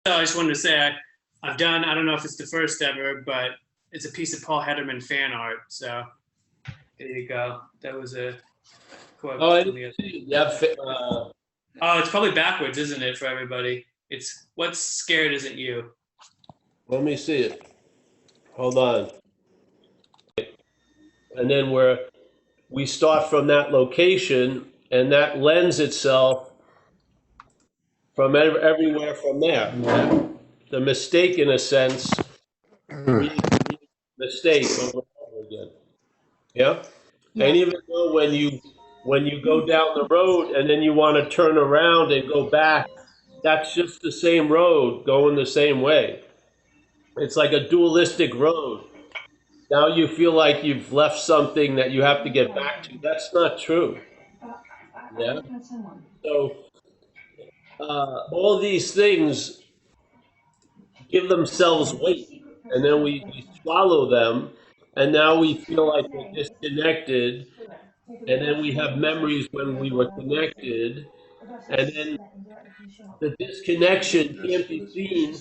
I just wanted to say I've done, I don't know if it's the first ever, but it's a piece of Paul Hedderman fan art. So there you go. That was a quote Oh, from the other. yeah. Oh, it's probably backwards, isn't it, for everybody? It's what's scared isn't you. Let me see it. Hold on. And then we start from that location, and that lends itself from everywhere from there. Yeah? The mistake, in a sense, mistake over and over again. Yeah. And even though when you go down the road and then you want to turn around and go back, that's just the same road going the same way. It's like a dualistic road. Now you feel like you've left something that you have to get back to. That's not true. Yeah. So all these things give themselves weight, and then we swallow them, and now we feel like we're disconnected, and then we have memories when we were connected, and then the disconnection can't be seen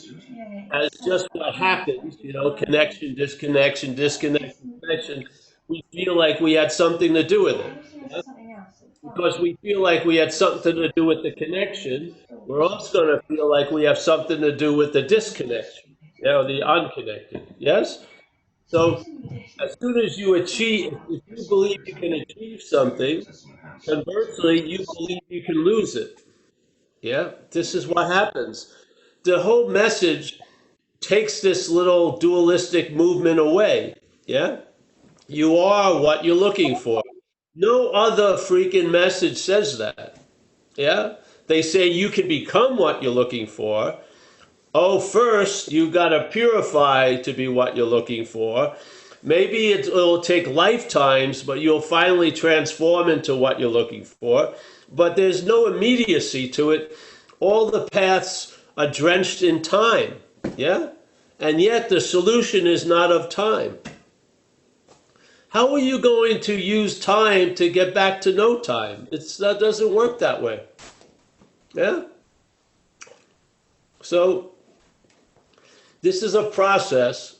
as just what happens, connection, disconnection, disconnection, connection. We feel like we had something to do with it. Yeah? Because we feel like we had something to do with the connection, we're also going to feel like we have something to do with the disconnection, the unconnected. Yes? So as soon as you achieve, if you believe you can achieve something, conversely, you believe you can lose it. Yeah? This is what happens. The whole message takes this little dualistic movement away. Yeah? You are what you're looking for. No other freaking message says that. Yeah? They say you can become what you're looking for. Oh, first, you've got to purify to be what you're looking for. Maybe it'll take lifetimes, but you'll finally transform into what you're looking for. But there's no immediacy to it. All the paths are drenched in time. Yeah? And yet the solution is not of time. How are you going to use time to get back to no time? That doesn't work that way. Yeah? So this is a process,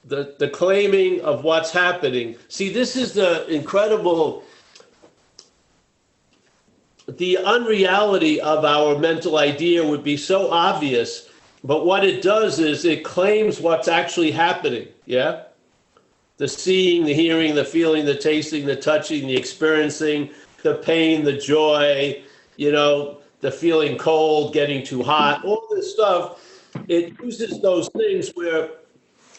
the claiming of what's happening. See, this is the incredible, the unreality of our mental idea would be so obvious, but what it does is it claims what's actually happening. Yeah? The seeing, the hearing, the feeling, the tasting, the touching, the experiencing, the pain, the joy, the feeling cold, getting too hot, all this stuff. It uses those things where,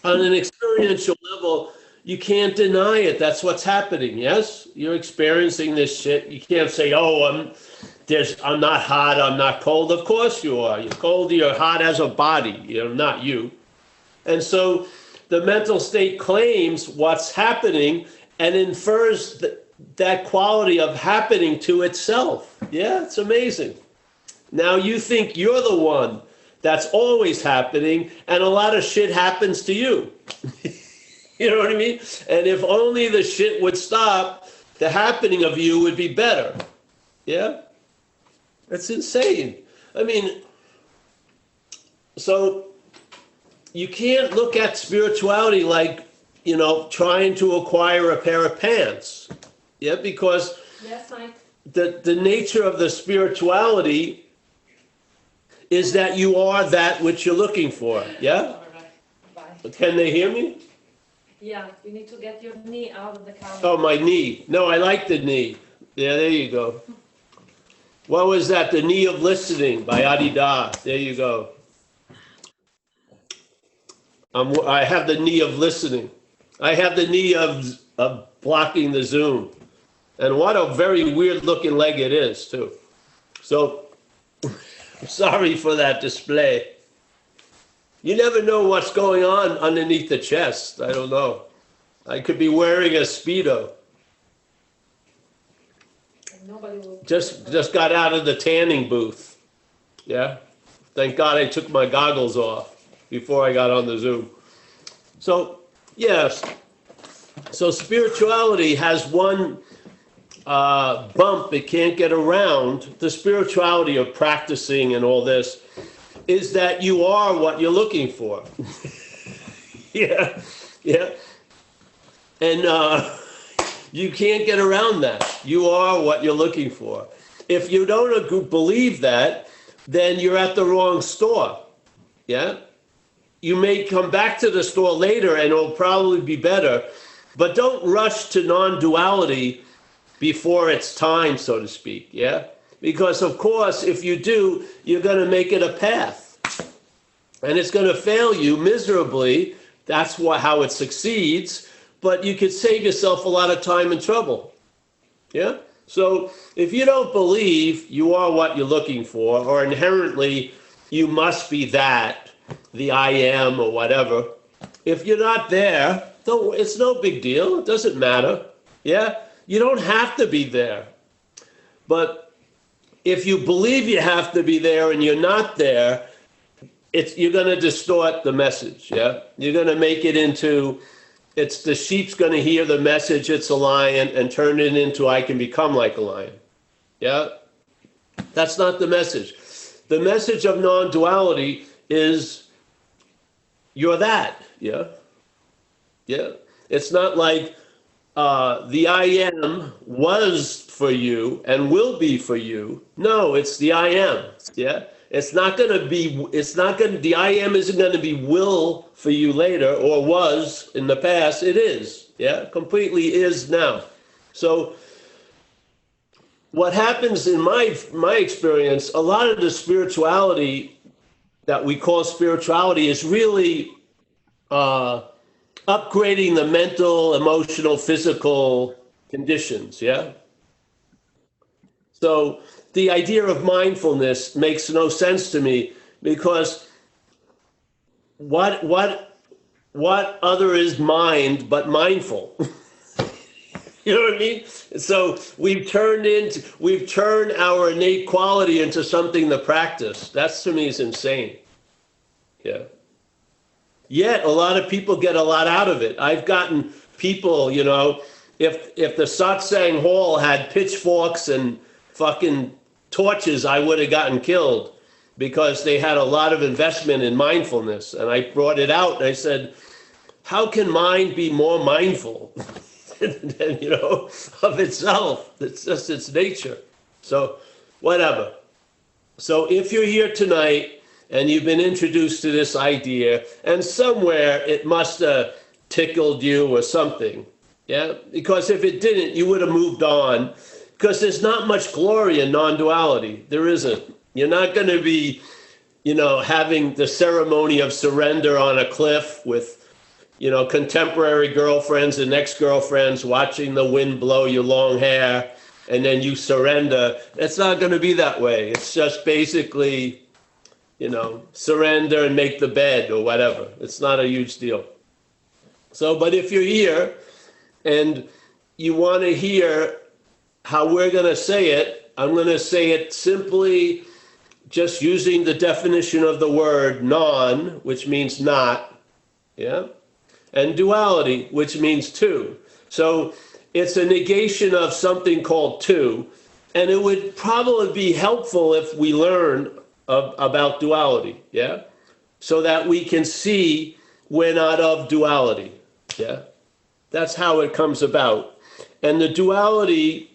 on an experiential level, you can't deny it. That's what's happening. Yes, you're experiencing this shit. You can't say, "Oh, I'm not hot. I'm not cold." Of course you are. You're cold. You're hot as a body. Not you. And so the mental state claims what's happening and infers that quality of happening to itself. Yeah, it's amazing. Now you think you're the one that's always happening, and a lot of shit happens to you. You know what I mean? And if only the shit would stop, the happening of you would be better. Yeah? That's insane. I mean, so you can't look at spirituality like, trying to acquire a pair of pants. Yeah, because yes, Mike. The nature of the spirituality is that you are that which you're looking for. Yeah? Bye. Can they hear me? Yeah, you need to get your knee out of the camera. Oh, my knee. No, I like the knee. Yeah, there you go. What was that? The Knee of Listening by Adida. There you go. I have the knee of listening. I have the knee of blocking the Zoom. And what a very weird looking leg it is, too. So, I'm sorry for that display. You never know what's going on underneath the chest. I don't know. I could be wearing a Speedo. Nobody will just got out of the tanning booth. Yeah? Thank God I took my goggles off before I got on the Zoom. So, yes. So spirituality has one bump it can't get around. The spirituality of practicing and all this is that you are what you're looking for. Yeah, yeah. And you can't get around that. You are what you're looking for. If you don't believe that, then you're at the wrong store. Yeah? You may come back to the store later and it'll probably be better, but don't rush to non-duality before it's time, so to speak. Yeah? Because, of course, if you do, you're going to make it a path. And it's going to fail you miserably. That's how it succeeds. But you could save yourself a lot of time and trouble. Yeah? So if you don't believe you are what you're looking for, or inherently you must be that, the I am or whatever, if you're not there, it's no big deal. It doesn't matter. Yeah? You don't have to be there. But if you believe you have to be there and you're not there, you're going to distort the message. Yeah? You're going to make it into... It's the sheep's going to hear the message, it's a lion, and turn it into, I can become like a lion. Yeah? That's not the message. The message of non-duality is, you're that. Yeah? Yeah? It's not like the I am was for you and will be for you. No, it's the I am. Yeah? It's not going to be, the I am isn't going to be will for you later or was in the past. It is, yeah, completely is now. So what happens in my experience, a lot of the spirituality that we call spirituality is really upgrading the mental, emotional, physical conditions, yeah? So the idea of mindfulness makes no sense to me, because what other is mind but mindful? You know what I mean? So we've turned our innate quality into something to practice. That to me is insane. Yeah. Yet a lot of people get a lot out of it. I've gotten people, if the satsang hall had pitchforks and fucking torches, I would have gotten killed, because they had a lot of investment in mindfulness. And I brought it out and I said, how can mind be more mindful than, of itself? It's just its nature. So whatever. So if you're here tonight and you've been introduced to this idea, and somewhere it must have tickled you or something, yeah? Because if it didn't, you would have moved on. Because there's not much glory in non-duality. There isn't. You're not going to be, having the ceremony of surrender on a cliff with, contemporary girlfriends and ex-girlfriends watching the wind blow your long hair, and then you surrender. It's not going to be that way. It's just basically, surrender and make the bed or whatever. It's not a huge deal. So, but if you're here and you want to hear how we're going to say it, I'm going to say it simply just using the definition of the word non, which means not, yeah, and duality, which means two. So it's a negation of something called two, and it would probably be helpful if we learn about duality, yeah, so that we can see we're not of duality, yeah. That's how it comes about. And the duality,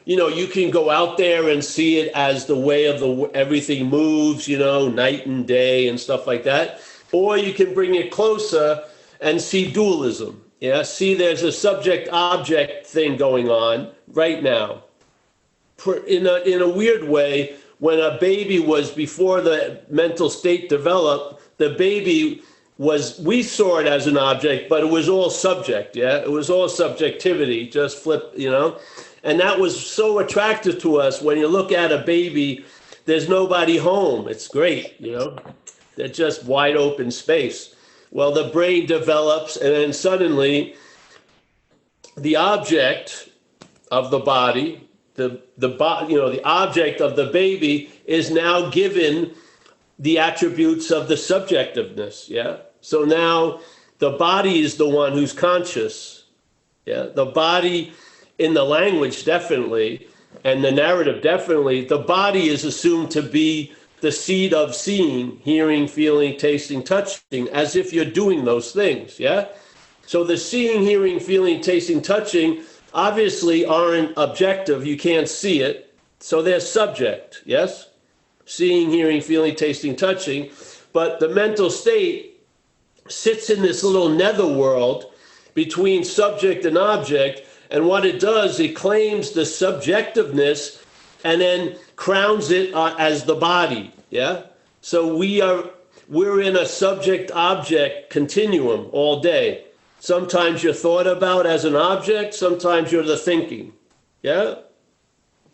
you can go out there and see it as the way of everything moves, night and day and stuff like that. Or you can bring it closer and see dualism. Yeah, see there's a subject-object thing going on right now. In a weird way, when a baby was, before the mental state developed, the baby we saw it as an object, but it was all subject, yeah? It was all subjectivity, just flip, And that was so attractive to us. When you look at a baby, there's nobody home. It's great, They're just wide open space. Well, the brain develops, and then suddenly the object of the body, the object of the baby is now given the attributes of the subjectiveness, yeah? So now the body is the one who's conscious, yeah? The body, in the language definitely, and the narrative definitely, the body is assumed to be the seed of seeing, hearing, feeling, tasting, touching, as if you're doing those things, yeah? So the seeing, hearing, feeling, tasting, touching obviously aren't objective. You can't see it. So they're subject, yes? Seeing, hearing, feeling, tasting, touching. But the mental state sits in this little netherworld between subject and object. And what it does, it claims the subjectiveness and then crowns it as the body, yeah? So we're in a subject-object continuum all day. Sometimes you're thought about as an object, sometimes you're the thinking, yeah?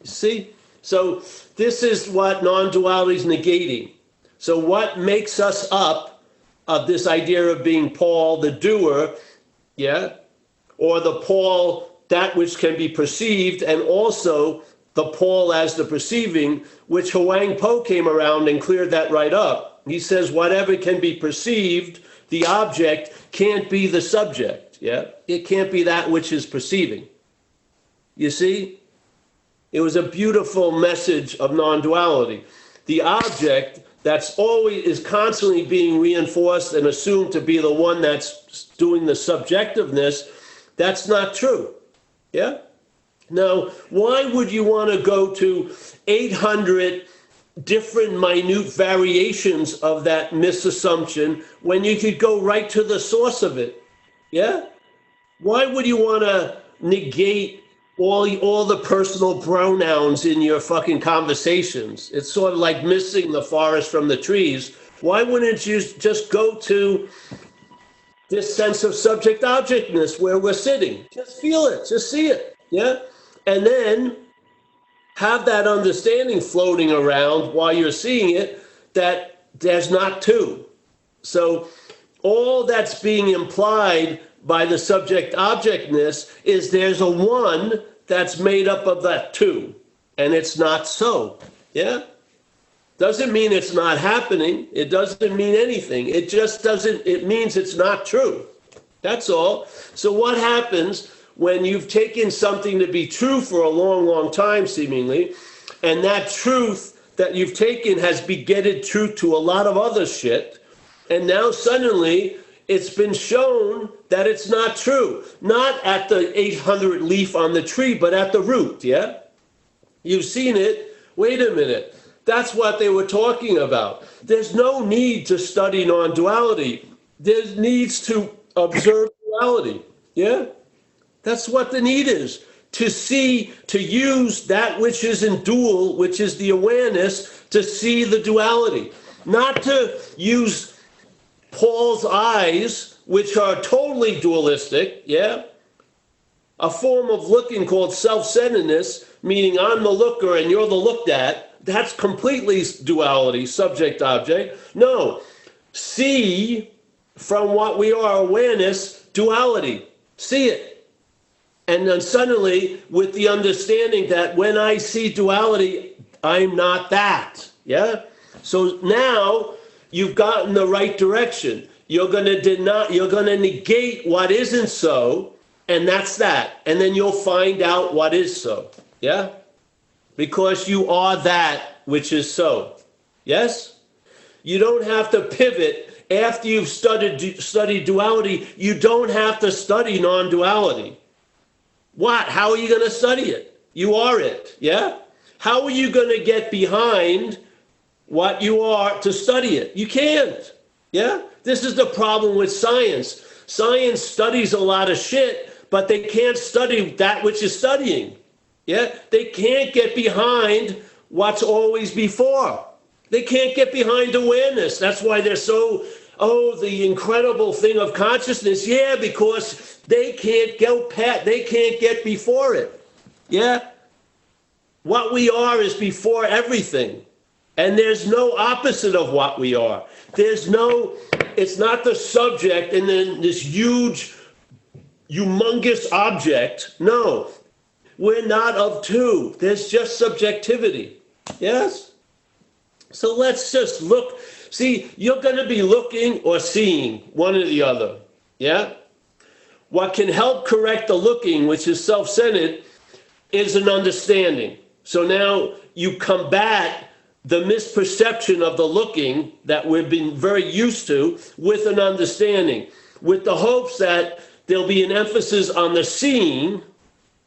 See? So this is what non-duality is negating. So what makes us up of this idea of being Paul, the doer, yeah? Or the Paul, that which can be perceived, and also the Paul as the perceiving, which Huang Po came around and cleared that right up. He says whatever can be perceived, the object, can't be the subject, yeah? It can't be that which is perceiving. You see? It was a beautiful message of non-duality. The object that's always is constantly being reinforced and assumed to be the one that's doing the subjectiveness, that's not true. Yeah? Now, why would you want to go to 800 different minute variations of that misassumption when you could go right to the source of it? Yeah? Why would you want to negate all the personal pronouns in your fucking conversations? It's sort of like missing the forest from the trees. Why wouldn't you just go to this sense of subject-objectness where we're sitting? Just feel it, just see it, yeah? And then have that understanding floating around while you're seeing it that there's not two. So all that's being implied by the subject-objectness is there's a one that's made up of that two, and it's not so, yeah? Doesn't mean it's not happening. It doesn't mean anything. It just doesn't, it means it's not true. That's all. So what happens when you've taken something to be true for a long, long time, seemingly, and that truth that you've taken has begetted truth to a lot of other shit, and now suddenly it's been shown that it's not true. Not at the 800 leaf on the tree, but at the root, yeah? You've seen it. Wait a minute. That's what they were talking about. There's no need to study non-duality. There needs to observe duality, yeah? That's what the need is. To see, to use that which is in dual, which is the awareness, to see the duality. Not to use Paul's eyes, which are totally dualistic, yeah? A form of looking called self-centeredness, meaning I'm the looker and you're the looked at. That's completely duality, subject-object. No, see from what we are awareness, duality. See it. And then suddenly, with the understanding that when I see duality, I'm not that, yeah? So now, you've gotten the right direction. You're going to negate what isn't so, and that's that. And then you'll find out what is so. Yeah? Because you are that which is so. Yes? You don't have to pivot. After you've studied duality, you don't have to study non-duality. What? How are you going to study it? You are it. Yeah? How are you going to get behind what you are to study it? You can't. Yeah? This is the problem with science. Science studies a lot of shit, but they can't study that which is studying. Yeah? They can't get behind what's always before. They can't get behind awareness. That's why they're so, the incredible thing of consciousness. Yeah, because they can't go past, they can't get before it. Yeah? What we are is before everything. And there's no opposite of what we are. There's no, it's not the subject and then this huge, humongous object. No, we're not of two. There's just subjectivity. Yes? So let's just look. See, you're going to be looking or seeing, one or the other. Yeah? What can help correct the looking, which is self-centered, is an understanding. So now you combat the misperception of the looking that we've been very used to with an understanding, with the hopes that there'll be an emphasis on the seeing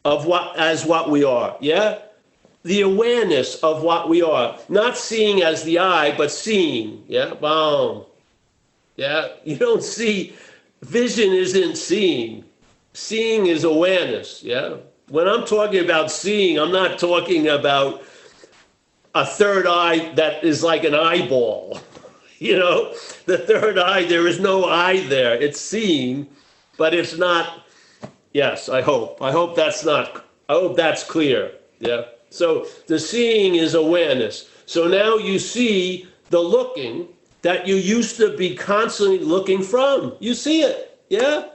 of what we are, yeah? The awareness of what we are. Not seeing as the eye, but seeing, yeah? Boom. Yeah? You don't see, vision isn't seeing. Seeing is awareness, yeah? When I'm talking about seeing, I'm not talking about a third eye that is like an eyeball. You know, the third eye, there is no eye there. It's seeing, but it's not. Yes, I hope that's clear. Yeah. So the seeing is awareness. So now you see the looking that you used to be constantly looking from. You see it. Yeah.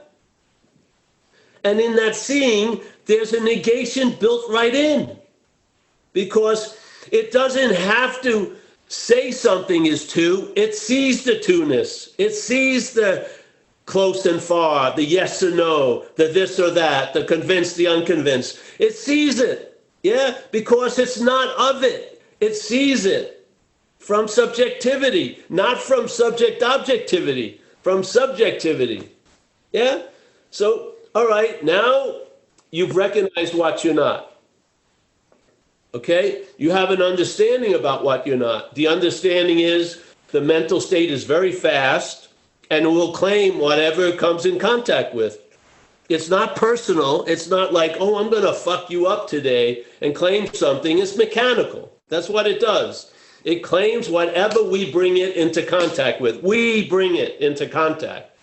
And in that seeing, there's a negation built right in, because it doesn't have to say something is two. It sees the two-ness. It sees the close and far, the yes or no, the this or that, the convinced, the unconvinced. It sees it, yeah, because it's not of it. It sees it from subjectivity, not from subject objectivity, from subjectivity, yeah? So, all right, now you've recognized what you're not. Okay? You have an understanding about what you're not. The understanding is the mental state is very fast and it will claim whatever it comes in contact with. It's not personal. It's not like, oh, I'm going to fuck you up today and claim something. It's mechanical. That's what it does. It claims whatever we bring it into contact with. We bring it into contact.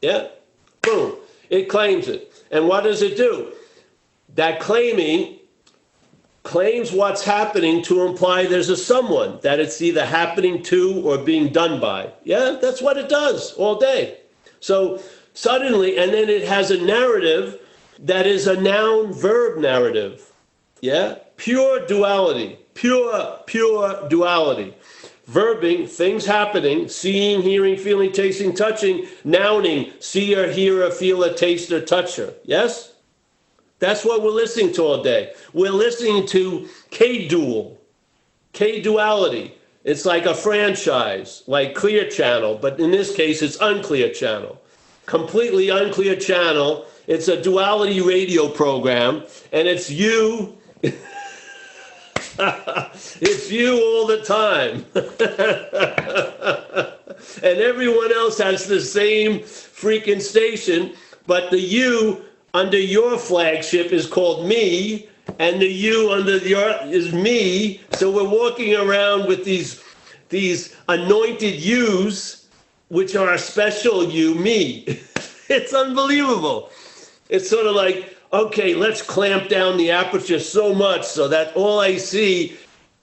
Yeah? Boom. It claims it. And what does it do? That claiming claims what's happening to imply there's a someone that it's either happening to or being done by. Yeah, that's what it does all day. So suddenly, and then it has a narrative that is a noun-verb narrative. Yeah, pure duality, pure duality. Verbing, things happening, seeing, hearing, feeling, tasting, touching, nouning, see or hear or feel or taste or touch her. Yes? That's what we're listening to all day. We're listening to K-duality. It's like a franchise, like Clear Channel, but in this case, it's Unclear Channel. Completely unclear channel. It's a duality radio program, and it's you. It's you all the time. And everyone else has the same freaking station, but the you under your flagship is called me, and the you under your is me. So we're walking around with these anointed yous, which are a special you, me. It's unbelievable. It's sort of like, okay, let's clamp down the aperture so much so that all I see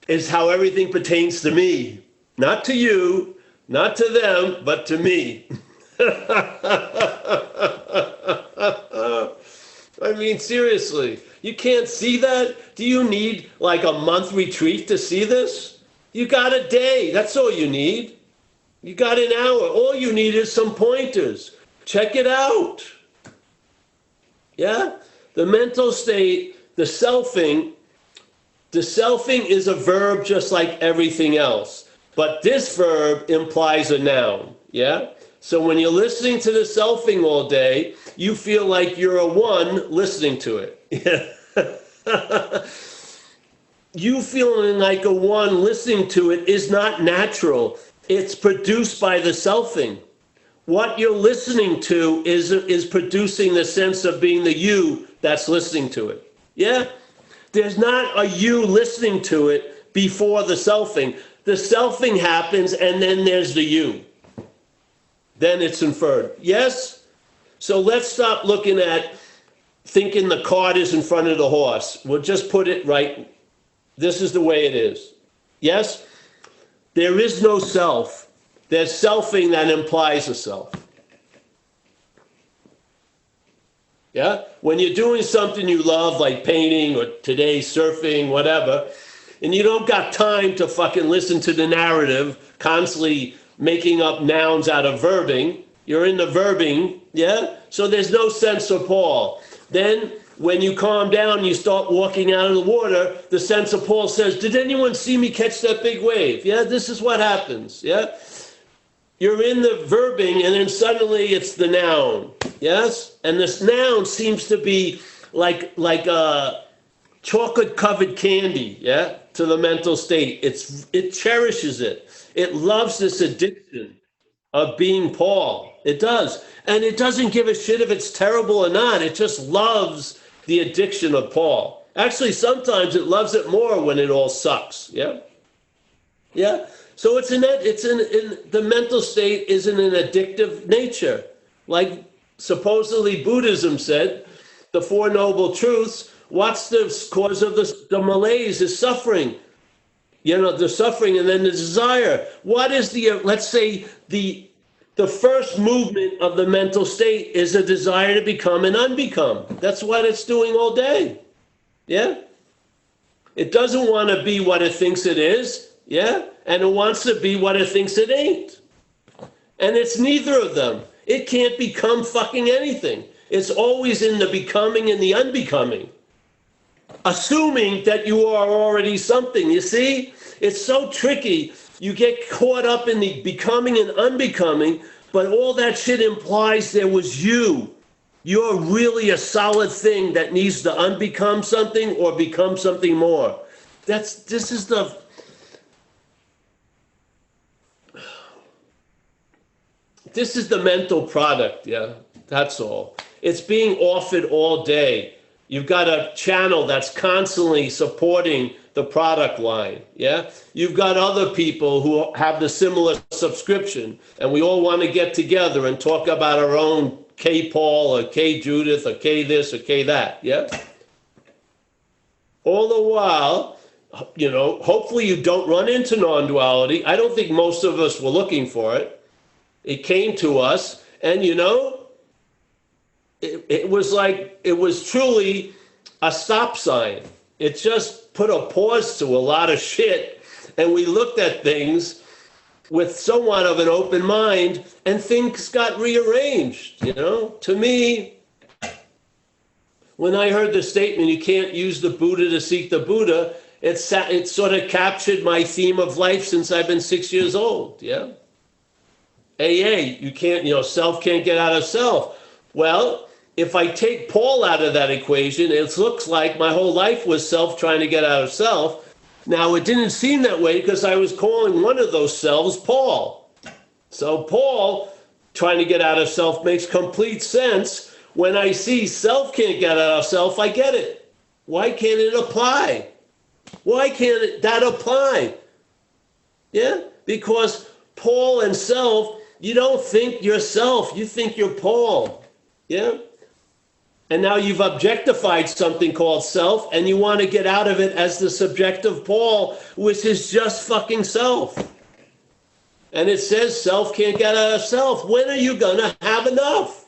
is how everything pertains to me. Not to you, not to them, but to me. I mean, seriously, you can't see that? Do you need like a month retreat to see this? You got a day. That's all you need. You got an hour. All you need is some pointers. Check it out. Yeah? The mental state, the selfing is a verb just like everything else. But this verb implies a noun. Yeah? So when you're listening to the selfing all day, you feel like you're a one listening to it. You feeling like a one listening to it is not natural. It's produced by the selfing. What you're listening to is producing the sense of being the you that's listening to it. Yeah? There's not a you listening to it before the selfing. The selfing happens and then there's the you. Then it's inferred. Yes? So let's stop looking at thinking the cart is in front of the horse. We'll just put it right. This is the way it is. Yes? There is no self. There's selfing that implies a self. Yeah? When you're doing something you love, like painting or today surfing, whatever, and you don't got time to fucking listen to the narrative, constantly making up nouns out of verbing, you're in the verbing, yeah? So there's no sense of Paul. Then when you calm down and you start walking out of the water, the sense of Paul says, did anyone see me catch that big wave? Yeah, this is what happens. Yeah. You're in the verbing and then suddenly it's the noun. Yes. And this noun seems to be like a chocolate covered candy. Yeah. To the mental state. It cherishes it. It loves this addiction of being Paul. It does. And it doesn't give a shit if it's terrible or not. It just loves the addiction of Paul. Actually, sometimes it loves it more when it all sucks. Yeah? Yeah? So in the mental state is in an addictive nature. Like supposedly Buddhism said, the Four Noble Truths, what's the cause of the malaise is suffering. You know, the suffering and then the desire. What is let's say, the first movement of the mental state is a desire to become and unbecome. That's what it's doing all day. Yeah? It doesn't want to be what it thinks it is. Yeah? And it wants to be what it thinks it ain't. And it's neither of them. It can't become fucking anything. It's always in the becoming and the unbecoming. Assuming that you are already something. You see? It's so tricky. You get caught up in the becoming and unbecoming, but all that shit implies there was you. You're really a solid thing that needs to unbecome something or become something more. This is the mental product, yeah. That's all. It's being offered all day. You've got a channel that's constantly supporting the product line, yeah? You've got other people who have the similar subscription, and we all want to get together and talk about our own K Paul or K Judith or K this or K that, yeah? All the while, you know, hopefully you don't run into non-duality. I don't think most of us were looking for it. It came to us, and you know, it was truly a stop sign. It just put a pause to a lot of shit, and we looked at things with somewhat of an open mind, and things got rearranged, you know? To me, when I heard the statement, you can't use the Buddha to seek the Buddha, it sort of captured my theme of life since I've been 6 years old, yeah? AA, you can't, you know, self can't get out of self. Well, if I take Paul out of that equation, it looks like my whole life was self trying to get out of self. Now, it didn't seem that way because I was calling one of those selves Paul. So Paul trying to get out of self makes complete sense. When I see self can't get out of self, I get it. Why can't it apply? Why can't that apply? Yeah, because Paul and self, you don't think you're self, you think you're Paul. Yeah? And now you've objectified something called self, and you want to get out of it as the subjective Paul, which is just fucking self. And it says self can't get out of self. When are you going to have enough?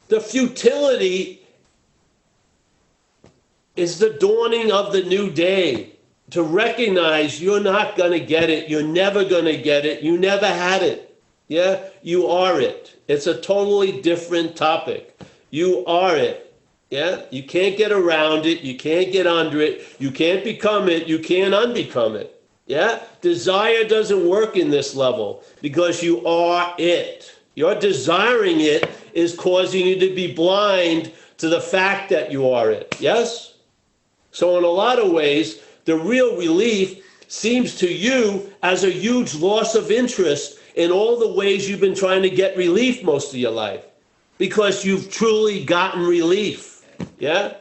The futility is the dawning of the new day. To recognize you're not going to get it. You're never going to get it. You never had it. Yeah, you are it. It's a totally different topic. You are it. Yeah, you can't get around it. You can't get under it. You can't become it. You can't unbecome it. Yeah, desire doesn't work in this level because you are it. Your desiring it is causing you to be blind to the fact that you are it. Yes? So in a lot of ways, the real relief seems to you as a huge loss of interest in all the ways you've been trying to get relief most of your life, because you've truly gotten relief. Yeah?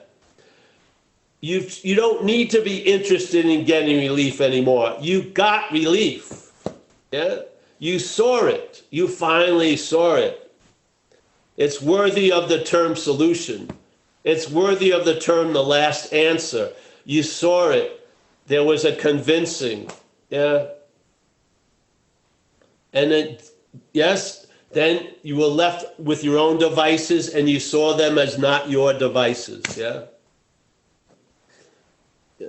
You don't need to be interested in getting relief anymore. You got relief. Yeah? You saw it. You finally saw it. It's worthy of the term solution. It's worthy of the term the last answer. You saw it. There was a convincing. Yeah? And then, yes, then you were left with your own devices and you saw them as not your devices, yeah? Yeah.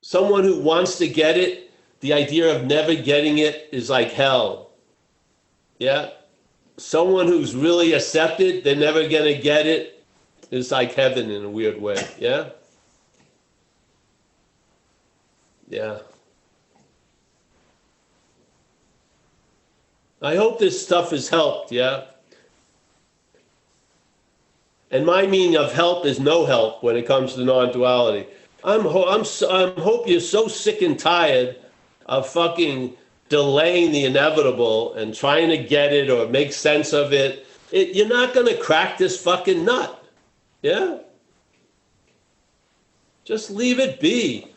Someone who wants to get it, the idea of never getting it is like hell. Yeah. Someone who's really accepted, they're never going to get it. It's like heaven in a weird way. Yeah? Yeah. I hope this stuff has helped, yeah? And my meaning of help is no help when it comes to non-duality. I hope you're so sick and tired of fucking delaying the inevitable and trying to get it or make sense of it. You're not going to crack this fucking nut. Yeah? Just leave it be.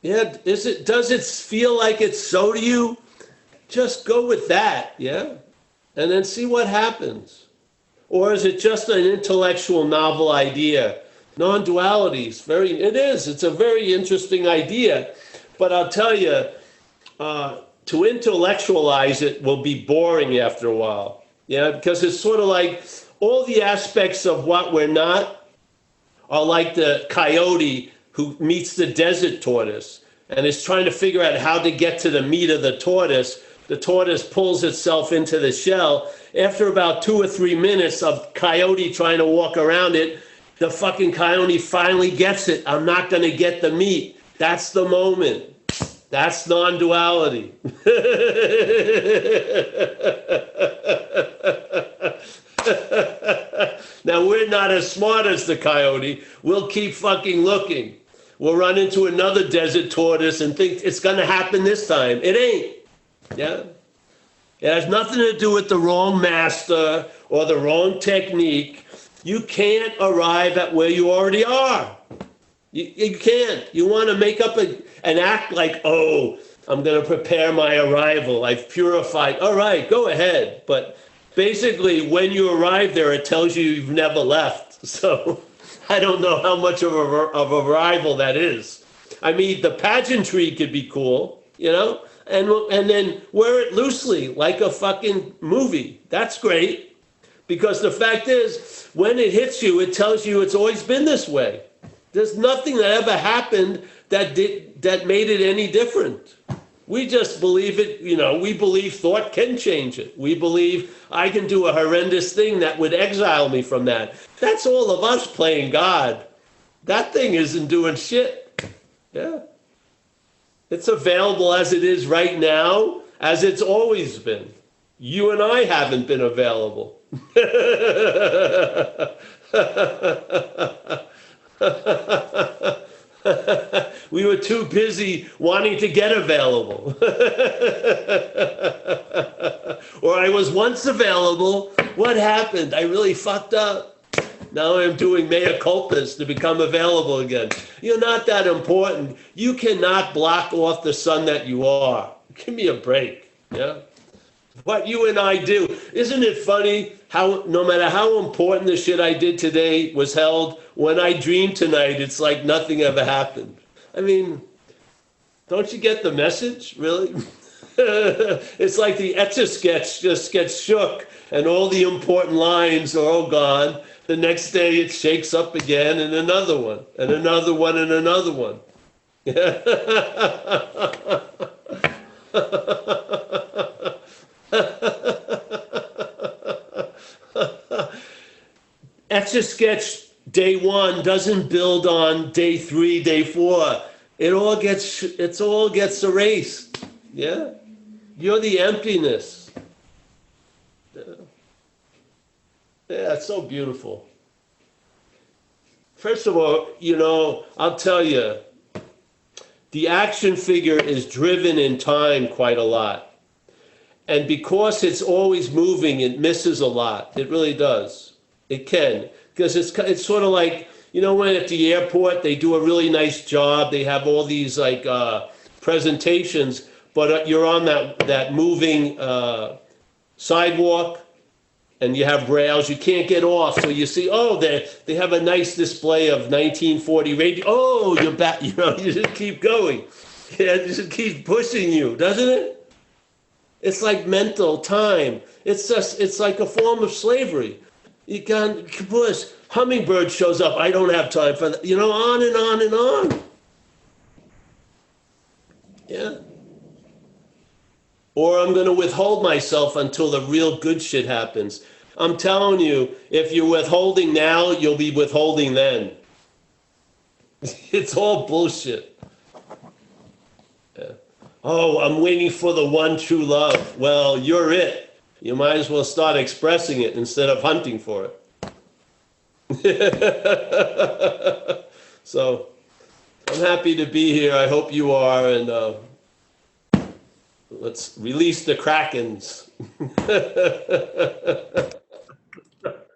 Yeah, does it feel like it's so to you? Just go with that, yeah? And then see what happens. Or is it just an intellectual novel idea? Non-duality is it's a very interesting idea. But I'll tell you, to intellectualize it will be boring after a while. Yeah, because it's sort of like all the aspects of what we're not are like the coyote who meets the desert tortoise and is trying to figure out how to get to the meat of the tortoise. The tortoise pulls itself into the shell. After about 2 or 3 minutes of coyote trying to walk around it, the fucking coyote finally gets it. I'm not going to get the meat. That's the moment. That's non-duality. Now, we're not as smart as the coyote. We'll keep fucking looking. We'll run into another desert tortoise and think it's going to happen this time. It ain't. Yeah? It has nothing to do with the wrong master or the wrong technique. You can't arrive at where you already are. You can't. You want to make up an act like, oh, I'm going to prepare my arrival. I've purified. All right, go ahead. But basically, when you arrive there, it tells you you've never left. So I don't know how much of arrival that is. I mean, the pageantry could be cool, you know? And then wear it loosely, like a fucking movie. That's great. Because the fact is, when it hits you, it tells you it's always been this way. There's nothing that ever happened that made it any different. We just believe it, you know, we believe thought can change it. We believe I can do a horrendous thing that would exile me from that. That's all of us playing God. That thing isn't doing shit. Yeah. It's available as it is right now, as it's always been. You and I haven't been available. We were too busy wanting to get available. Or I was once available. What happened? I really fucked up. Now I'm doing mea culpas to become available again. You're not that important. You cannot block off the sun that you are. Give me a break. Yeah. What you and I do. Isn't it funny how no matter how important the shit I did today was held, when I dream tonight, it's like nothing ever happened. I mean, don't you get the message, really? It's like the Etch-a-Sketch just gets shook and all the important lines are all gone. The next day it shakes up again and another one, and another one, and another one. Etch-a-Sketch day 1 doesn't build on day 3, day 4. It all gets erased. Yeah? You're the emptiness. Yeah, it's so beautiful. First of all, you know, I'll tell you, the action figure is driven in time quite a lot. And because it's always moving, it misses a lot. It really does. It can. Because it's sort of like, you know, when at the airport they do a really nice job, they have all these like presentations, but you're on that moving sidewalk, and you have rails, you can't get off. So you see, oh, they have a nice display of 1940 radio. Oh, you're back, you know, you just keep going. Yeah, it just keeps pushing you, doesn't it? It's like mental time. It's like a form of slavery. You can't push. Hummingbird shows up. I don't have time for that. You know, on and on and on. Yeah. or I'm going to withhold myself until the real good shit happens. I'm telling you, if you're withholding now, you'll be withholding then. It's all bullshit. Yeah. Oh, I'm waiting for the one true love. Well, you're it. You might as well start expressing it instead of hunting for it. So I'm happy to be here. I hope you are. And let's release the Krakens.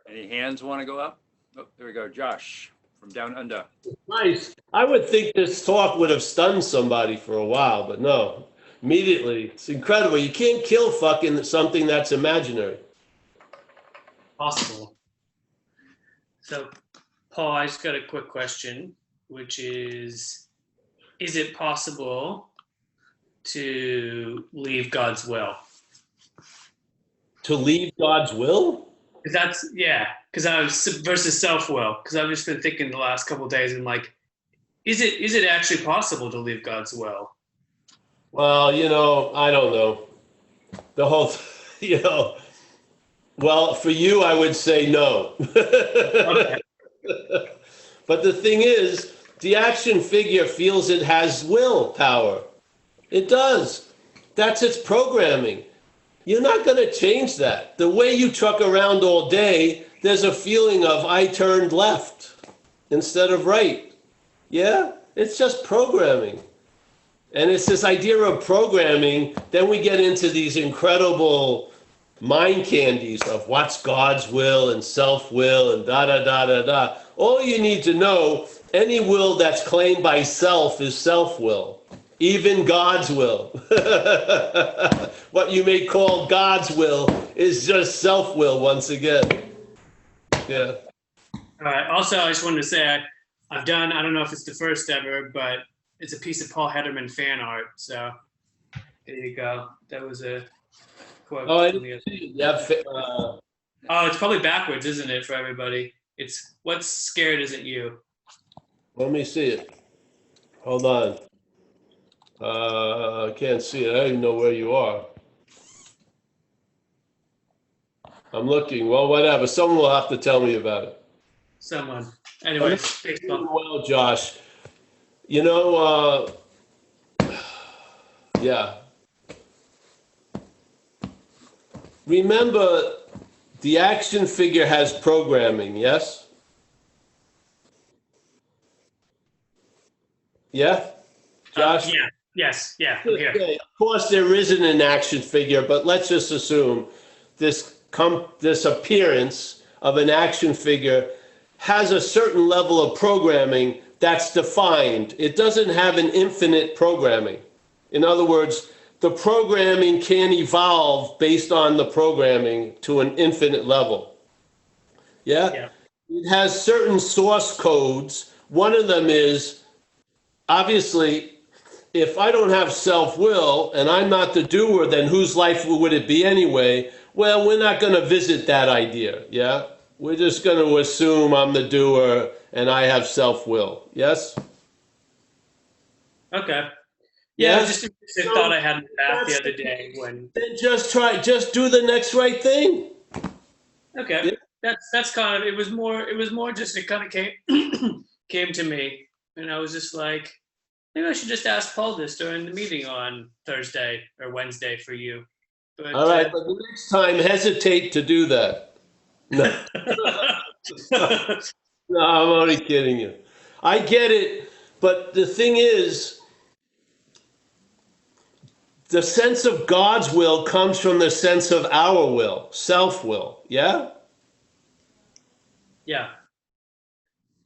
Any hands want to go up? Oh, there we go. Josh from down under. Nice. I would think this talk would have stunned somebody for a while, but no. Immediately. It's incredible. You can't kill fucking something that's imaginary. Possible. So, Paul, I just got a quick question, which is it possible to leave God's will? To leave God's will? Because I was versus self-will. Because I've just been thinking the last couple of days, and like, is it actually possible to leave God's will? Well, I don't know. The whole, well, for you, I would say no. Okay. But the thing is, the action figure feels it has willpower. It does. That's its programming. You're not going to change that. The way you truck around all day, there's a feeling of I turned left instead of right. Yeah? It's just programming. And it's this idea of programming. Then we get into these incredible mind candies of what's God's will and self-will and da-da-da-da-da. All you need to know, any will that's claimed by self is self-will. Even God's will. What you may call God's will is just self-will once again. Yeah. All right. Also, I just wanted to say I've done, I don't know if it's the first ever, but it's a piece of Paul Hedderman fan art. So there you go. That was a quote. Oh, it's probably backwards, isn't it, for everybody? It's what's scared isn't you. let me see it. Hold on. I can't see it. I don't even know where you are. I'm looking. Well, whatever. Someone will have to tell me about it. Someone. Anyway, Well, Josh, yeah. Remember, the action figure has programming, yes? Yeah? Josh? yeah. Yes. Yeah. I'm here. Okay. Of course, there isn't an action figure, but let's just assume this appearance of an action figure has a certain level of programming that's defined. It doesn't have an infinite programming. In other words, the programming can evolve based on the programming to an infinite level. Yeah? It has certain source codes. One of them is, obviously, if I don't have self-will and I'm not the doer, then whose life would it be anyway? Well, we're not going to visit that idea, yeah? We're just going to assume I'm the doer and I have self-will, yes? Okay. Yeah, Yes? I just thought I had a bath the other day when. Then just do the next right thing. Okay, yeah. That's kind of it was more just it kind of came to me, and I was just like, maybe I should just ask Paul this during the meeting on Thursday or Wednesday for you. But, All right, but the next time hesitate to do that. No. No, I'm only kidding you. I get it, but the thing is, the sense of God's will comes from the sense of our will, self-will, yeah? Yeah.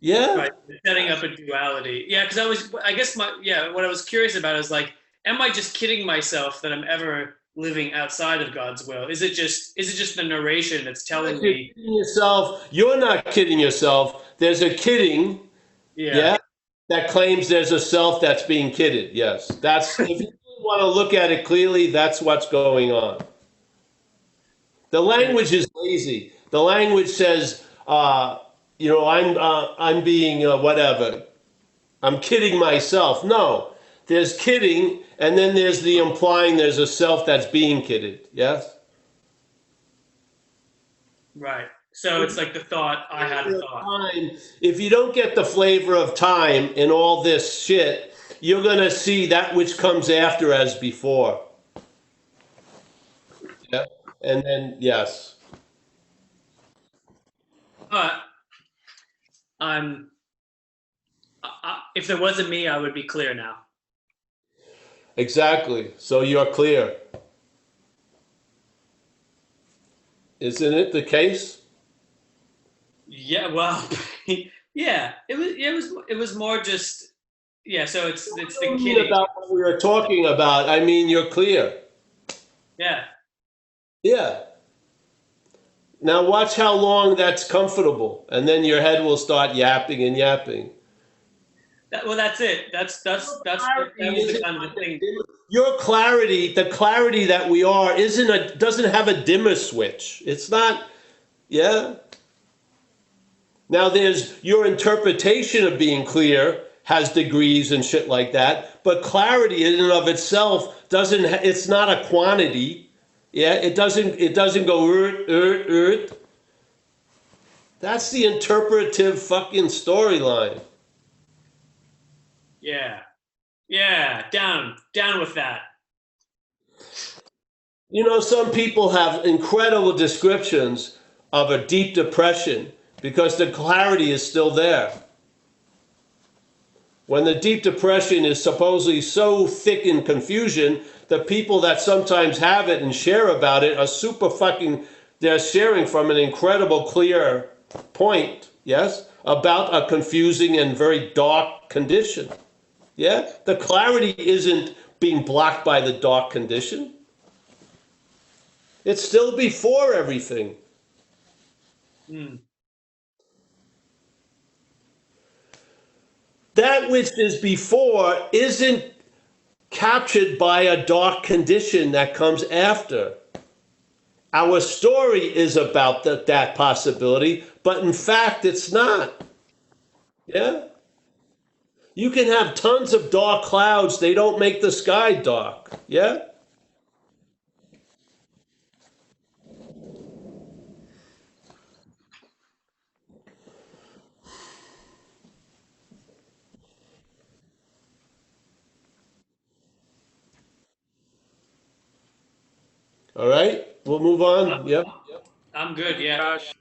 Yeah? Right. Setting up a duality. Yeah, because what I was curious about is like, am I just kidding myself that I'm ever living outside of God's will? Is it just the narration that's telling me? You're kidding yourself. You're not kidding yourself. There's a kidding, yeah, that claims there's a self that's being kidded. Yes, that's if you want to look at it clearly, that's what's going on. The language is lazy. The language says, I'm being whatever. I'm kidding myself. No, there's kidding, and then there's the implying there's a self that's being kidded. Yes? Right. So it's like the thought, I had a thought. Time, if you don't get the flavor of time in all this shit, you're going to see that which comes after as before. Yeah. And then, yes. But if there wasn't me, I would be clear now. Exactly. So you're clear. Isn't it the case? Yeah. Well, yeah. It was more just, yeah. So it's the kidding. About what we were talking about. I mean, you're clear. Yeah. Yeah. Now watch how long that's comfortable, and then your head will start yapping and yapping. Well, that's it. That was the kind of thing. Your clarity, the clarity that we are, doesn't have a dimmer switch. It's not, yeah. Now there's your interpretation of being clear has degrees and shit like that, but clarity in and of itself doesn't. It's not a quantity. Yeah, it doesn't go. That's the interpretive fucking storyline. Yeah. Yeah. Down with that. You know, some people have incredible descriptions of a deep depression because the clarity is still there. When the deep depression is supposedly so thick in confusion, the people that sometimes have it and share about it are they're sharing from an incredible clear point, yes, about a confusing and very dark condition. Yeah? The clarity isn't being blocked by the dark condition. It's still before everything. That which is before isn't captured by a dark condition that comes after. Our story is about that possibility, but in fact it's not. Yeah? You can have tons of dark clouds, they don't make the sky dark. Yeah? All right, we'll move on. Yep. I'm good. Yeah. Josh,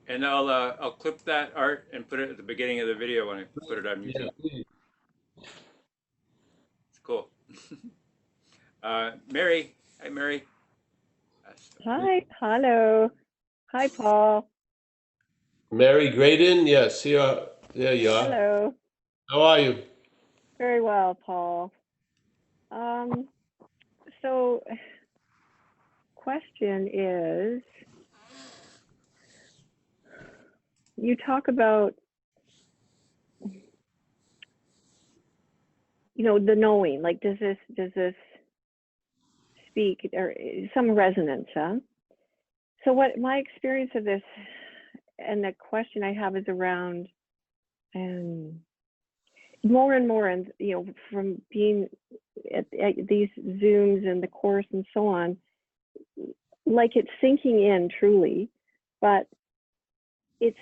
and I'll clip that art and put it at the beginning of the video when I put it on YouTube. Yeah. It's cool. Mary. Hi, Mary. Hi. Hello. Hi, Paul. Mary Graydon, yes, here, there you are. Hello. How are you? Very well, Paul. So, question is, you talk about, the knowing, like, does this speak, or some resonance, huh? So what my experience of this, and the question I have is around, more and more, and from being at these Zooms and the course and so on, like it's sinking in truly, but I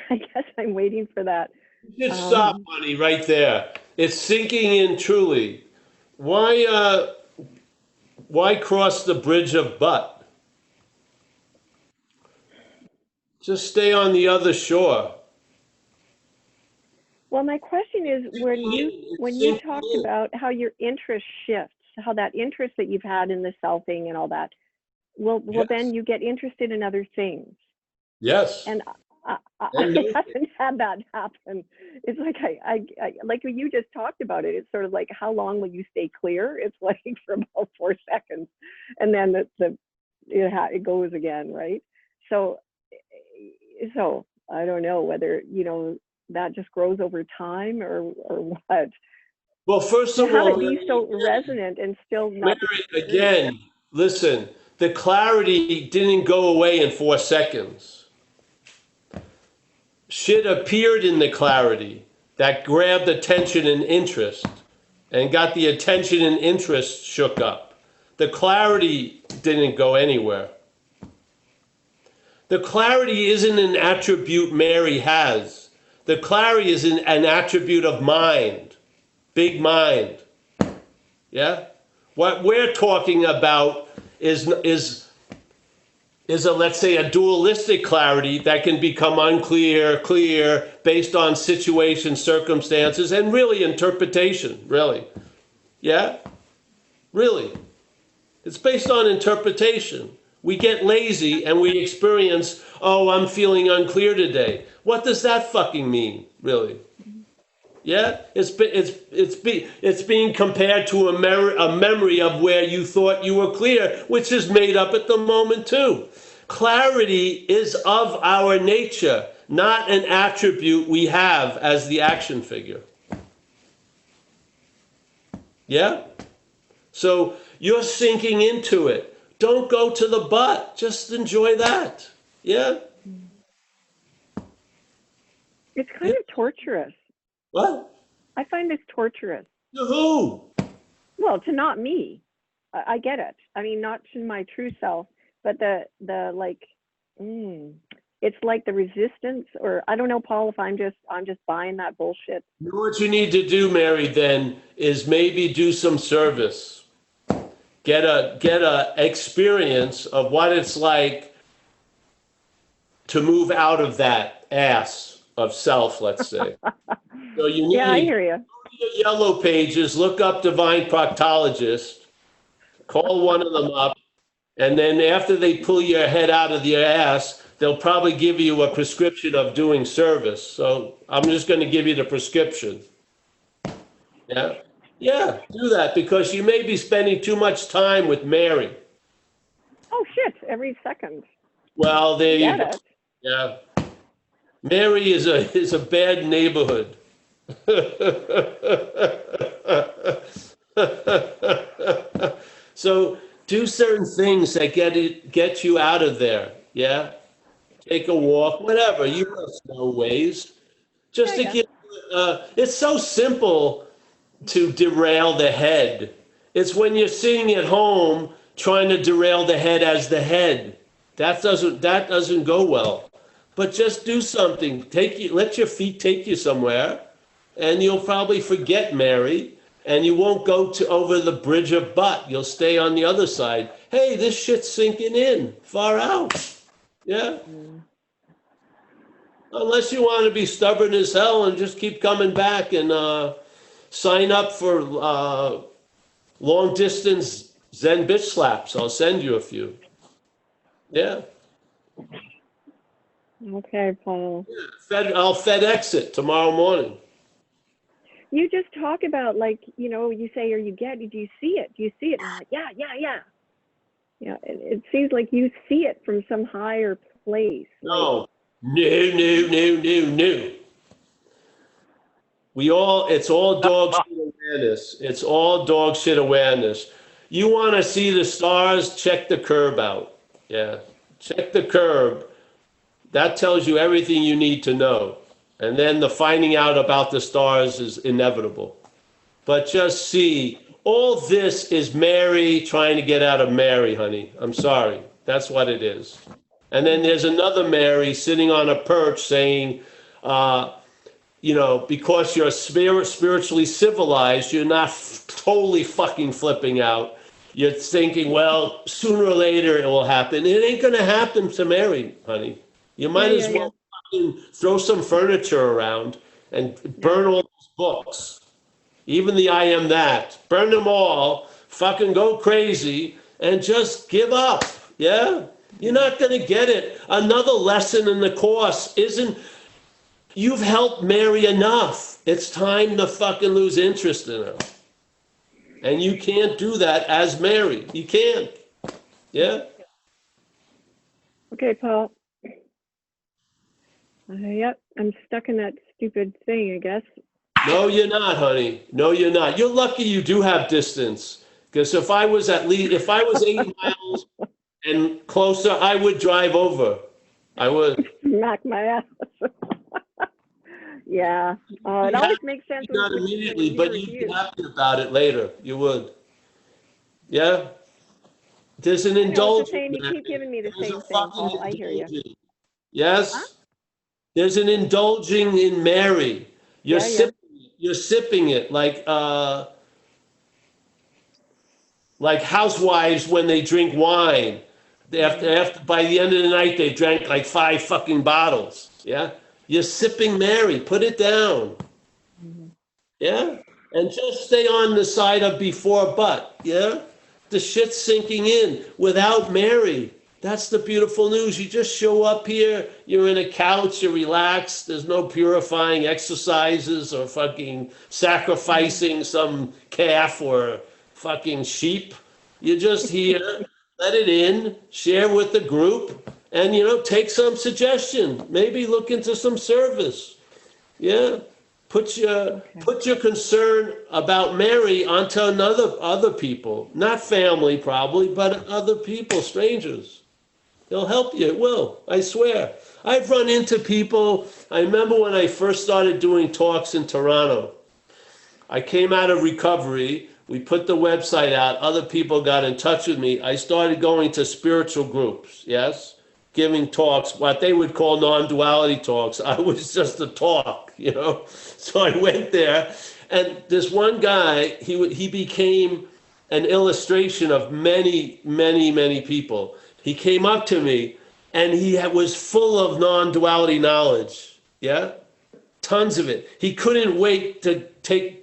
guess I'm waiting for that. You should stop, honey, right there. It's sinking in truly. Why cross the bridge of but? Just stay on the other shore. Well, my question is, when you talked about how your interest shifts, how that interest that you've had in the selfing and all that, well, Yes. then you get interested in other things. Yes. And I haven't had that happen. It's like I like when you just talked about it. It's sort of like, how long will you stay clear? It's like for about 4 seconds, and then it goes again, right? So I don't know whether that just grows over time or what. Well, first of How all, to be so resonant and still not. Mary, again, listen. The clarity didn't go away in 4 seconds. Shit appeared in the clarity that grabbed attention and interest. and got the attention and interest shook up. The clarity didn't go anywhere. The clarity isn't an attribute Mary has. The clarity is an attribute of mind, big mind. Yeah? What we're talking about is a, let's say, a dualistic clarity that can become unclear, clear, based on situation, circumstances, and really interpretation, really. Yeah? Really. It's based on interpretation. We get lazy and we experience, oh, I'm feeling unclear today. What does that fucking mean, really? Yeah? It's being compared to a memory of where you thought you were clear, which is made up at the moment too. Clarity is of our nature, not an attribute we have as the action figure. Yeah? So you're sinking into it. Don't go to the butt. Just enjoy that. Yeah? It's kind of torturous. What? I find this torturous. To who? Well, to not me. I get it. I mean, not to my true self, but the like, it's like the resistance, or I don't know, Paul, if I'm just buying that bullshit. You know what you need to do, Mary, then, is maybe do some service. Get a experience of what it's like to move out of that ass of self, let's say. So you need I hear you. Go to your yellow pages, look up Divine Proctologist, call one of them up, and then after they pull your head out of your ass, they'll probably give you a prescription of doing service. So I'm just going to give you the prescription. Yeah? Yeah, do that, because you may be spending too much time with Mary. Oh, shit, every second. Well, there you Get go. it. Yeah. Mary is a bad neighborhood. So do certain things that get you out of there. Yeah? Take a walk, whatever. You know ways. Just to get, it's so simple to derail the head. It's when you're sitting at home trying to derail the head as the head. That doesn't go well. But just do something. Let your feet take you somewhere, and you'll probably forget Mary, and you won't go over the bridge of butt. You'll stay on the other side. Hey, this shit's sinking in, far out. Yeah? Unless you want to be stubborn as hell and just keep coming back and sign up for long distance Zen bitch slaps. I'll send you a few. Yeah. Okay, Paul. I'll FedEx it tomorrow morning. You just talk about, like, you know, you say, do you see it? Do you see it? And I'm like, yeah. Yeah, it seems like you see it from some higher place. No. No. It's all dog shit awareness. It's all dog shit awareness. You want to see the stars, check the curb out. Yeah. Check the curb. That tells you everything you need to know. And then the finding out about the stars is inevitable. But just see, all this is Mary trying to get out of Mary, honey. I'm sorry. That's what it is. And then there's another Mary sitting on a perch saying, because you're spiritually civilized, you're not totally fucking flipping out. You're thinking, well, sooner or later it will happen. It ain't going to happen to Mary, honey. You might as well fucking throw some furniture around and burn all those books. Even the I Am That. Burn them all. Fucking go crazy and just give up. Yeah? You're not going to get it. Another lesson in the course isn't, you've helped Mary enough. It's time to fucking lose interest in her. And you can't do that as Mary. You can't. Yeah? Okay, Paul. Yep, I'm stuck in that stupid thing, I guess. No, you're not, honey. No, you're not. You're lucky you do have distance. Because if I was 8 miles and closer, I would drive over. I would. Smack my ass. Yeah. Oh, it always makes sense when Not when immediately, you but hear you'd be reviews. happy about it later. You would. Yeah? There's an I know it's the indulgence, same. You man. keep giving me the There's a same thing, fucking Paul. I hear you. indulging. Huh? Yes? There's an indulging in Mary. Yeah, yeah. You're sipping it like housewives when they drink wine. After by the end of the night they drank like 5 fucking bottles. Yeah? You're sipping Mary. Put it down. Mm-hmm. Yeah? And just stay on the side of before but. Yeah? The shit's sinking in without Mary. That's the beautiful news. You just show up here, you're in a couch, you're relaxed, there's no purifying exercises or fucking sacrificing some calf or fucking sheep. You're just here, let it in, share with the group, and take some suggestion. Maybe look into some service. Yeah. Put your concern about Mary onto other people, not family probably, but other people, strangers. It'll help you. It will. I swear. I've run into people. I remember when I first started doing talks in Toronto. I came out of recovery. We put the website out. Other people got in touch with me. I started going to spiritual groups, yes, giving talks, what they would call non-duality talks. I was just a talk. So I went there, and this one guy, he became an illustration of many, many, many people. He came up to me, and was full of non-duality knowledge. Yeah, tons of it. He couldn't wait to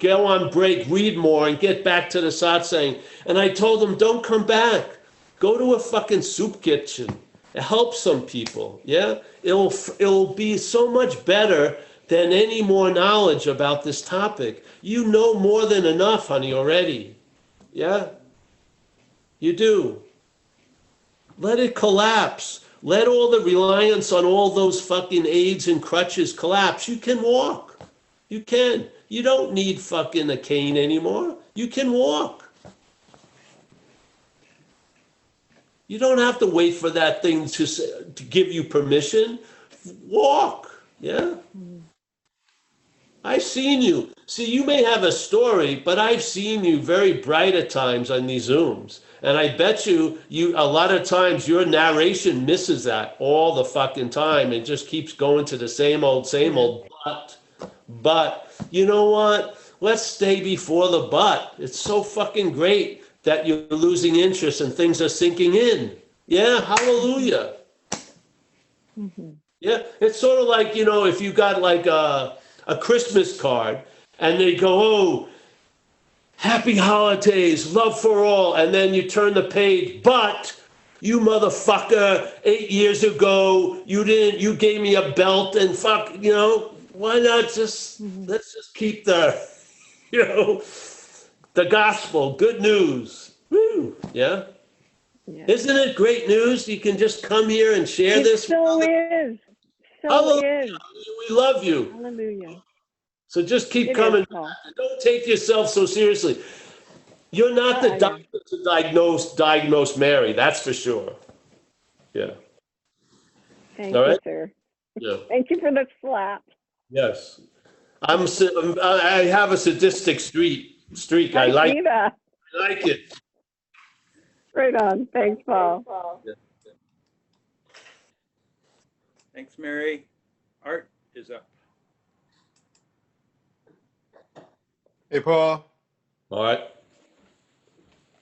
go on break, read more, and get back to the satsang. And I told him, don't come back. Go to a fucking soup kitchen. Help some people. Yeah, it'll be so much better than any more knowledge about this topic. You know more than enough, honey, already. Yeah, you do. Let it collapse. Let all the reliance on all those fucking aids and crutches collapse. You can walk. You can. You don't need fucking a cane anymore. You can walk. You don't have to wait for that thing to give you permission. Walk. Yeah? I've seen you. See, you may have a story, but I've seen you very bright at times on these Zooms. And I bet you a lot of times your narration misses that all the fucking time and just keeps going to the same old. But you know what? Let's stay before the but. It's so fucking great that you're losing interest and things are sinking in. Yeah, hallelujah. Mm-hmm. Yeah, it's sort of like, if you got like a Christmas card and they go, oh, happy holidays, love for all, and then you turn the page, but you motherfucker, 8 years ago, you gave me a belt and fuck, why not let's just keep the gospel, good news. Woo, yeah? Yeah. Isn't it great news? You can just come here and share this. So is. So Hallelujah. is. We love you. Hallelujah. So just keep It coming. is, Paul. Don't take yourself so seriously. You're not the Yeah. doctor to diagnose Mary, that's for sure. Yeah. Thank All you, right? sir. Yeah. Thank you for the slap. Yes. I have a sadistic streak. I see that. like it. Right on. Thanks, Paul. Yeah. Thanks, Mary. Art is up. Hey, Paul. All right.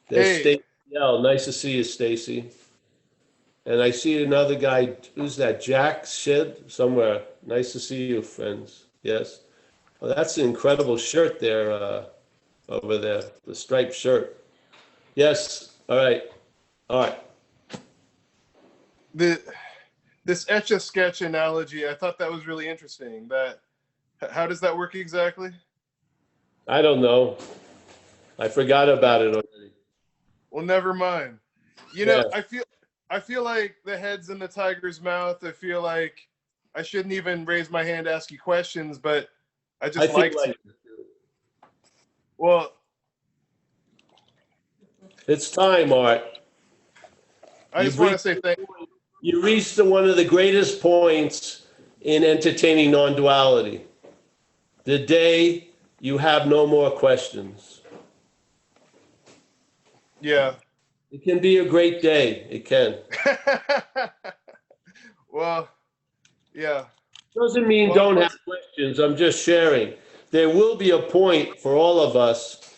There's Hey. Stacy. Yeah, nice to see you, Stacy. And I see another guy. Who's that? Jack Shed somewhere. Nice to see you, friends. Yes. Well, that's an incredible shirt there, over there. The striped shirt. Yes. All right. All right. This Etch-a-Sketch analogy, I thought that was really interesting. How does that work exactly? I don't know. I forgot about it already. Well, never mind. Yeah. I feel like the head's in the tiger's mouth. I feel like I shouldn't even raise my hand to ask you questions, but I just feel like to. like Well, it's time, Art. I just want to say thank you. You reached one of the greatest points in entertaining non-duality. the day you have no more questions. Yeah. It can be a great day. It can. Well, yeah. Doesn't mean Well, don't have questions. I'm just sharing. There will be a point for all of us,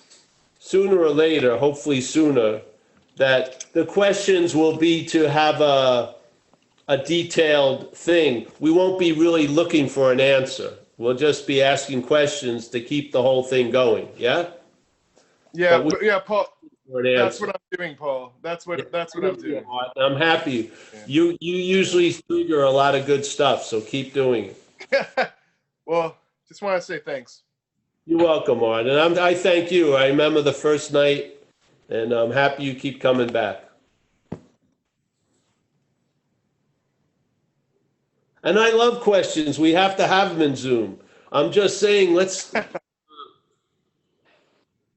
sooner or later, hopefully sooner, that the questions will be to have a detailed thing. We won't be really looking for an answer. We'll just be asking questions to keep the whole thing going. Yeah? yeah, But but yeah, Paul. for an That's answer. what I'm doing, Paul. That's what I'm doing. I'm happy. Yeah. You usually trigger a lot of good stuff, so keep doing it. Well, just want to say thanks. You're welcome, Art. And I thank you. I remember the first night, and I'm happy you keep coming back. And I love questions. We have to have them in Zoom. I'm just saying, let's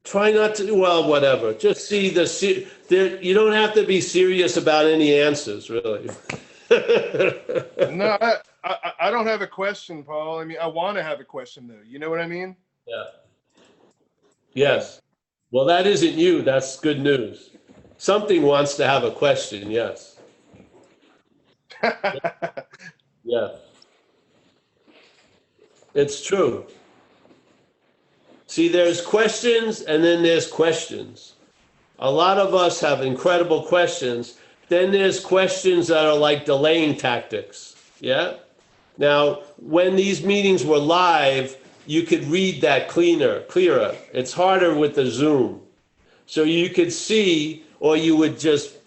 try not to, well, whatever. Just see there. You don't have to be serious about any answers, really. No, I don't have a question, Paul. I mean, I want to have a question, though. You know what I mean? Yeah. Yes. Well, that isn't you. That's good news. Something wants to have a question, yes. Yeah. It's true. See, there's questions and then there's questions. A lot of us have incredible questions. Then there's questions that are like delaying tactics. Yeah? Now, when these meetings were live, you could read that clearer. It's harder with the Zoom. So you could see, or you would just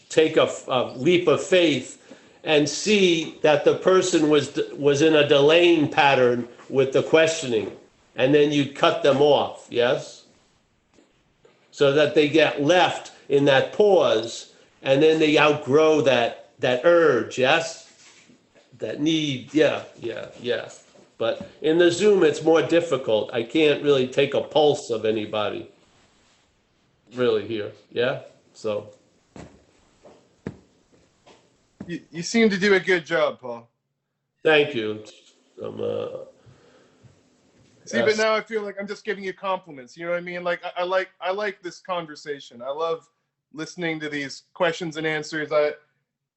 take a leap of faith and see that the person was in a delaying pattern with the questioning. And then you'd cut them off, yes? So that they get left in that pause, and then they outgrow that urge, yes? That need, yeah. But in the Zoom, it's more difficult. I can't really take a pulse of anybody, really, here, yeah? So. You seem to do a good job, Paul. Thank you. See, but now I feel like I'm just giving you compliments. You know what I mean? Like I like this conversation. I love listening to these questions and answers.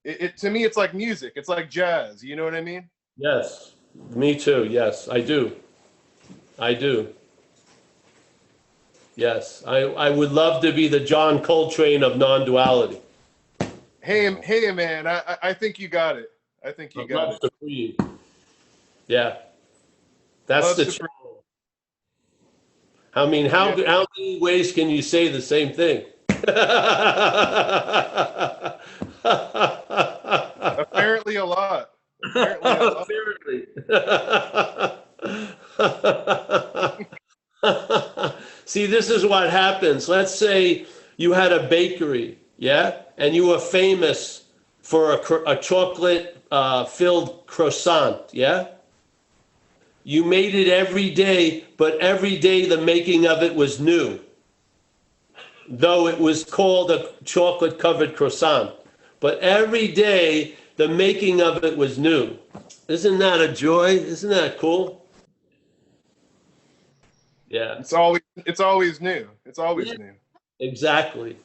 It to me, it's like music. It's like jazz. You know what I mean? Yes, me too. Yes, I do. Yes, I would love to be the John Coltrane of non-duality. Hey, man, I think you got it. I think you got it. Supreme. Yeah, that's the challenge. I mean, how many ways can you say the same thing? Apparently a lot. Apparently. See, this is what happens. Let's say you had a bakery, yeah, and you were famous for a chocolate filled croissant, yeah. You made it every day, but every day the making of it was new. Though it was called a chocolate covered croissant, but every day the making of it was new. Isn't that a joy? Isn't that cool? Yeah. It's always new. It's always new. Exactly.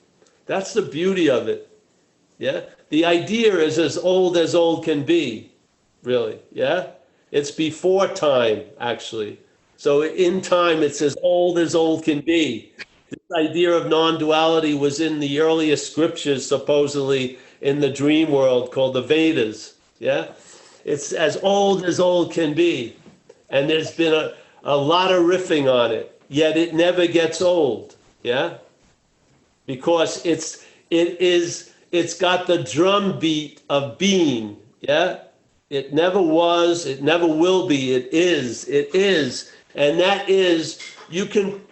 That's the beauty of it. Yeah. The idea is as old can be, really. Yeah. It's before time, actually. So in time, it's as old can be. This idea of non-duality was in the earliest scriptures, supposedly in the dream world called the Vedas. Yeah. It's as old can be. And there's been a lot of riffing on it, yet it never gets old. Yeah. Because it's got the drum beat of being. Yeah. It never was, it never will be, it is. And that is, you can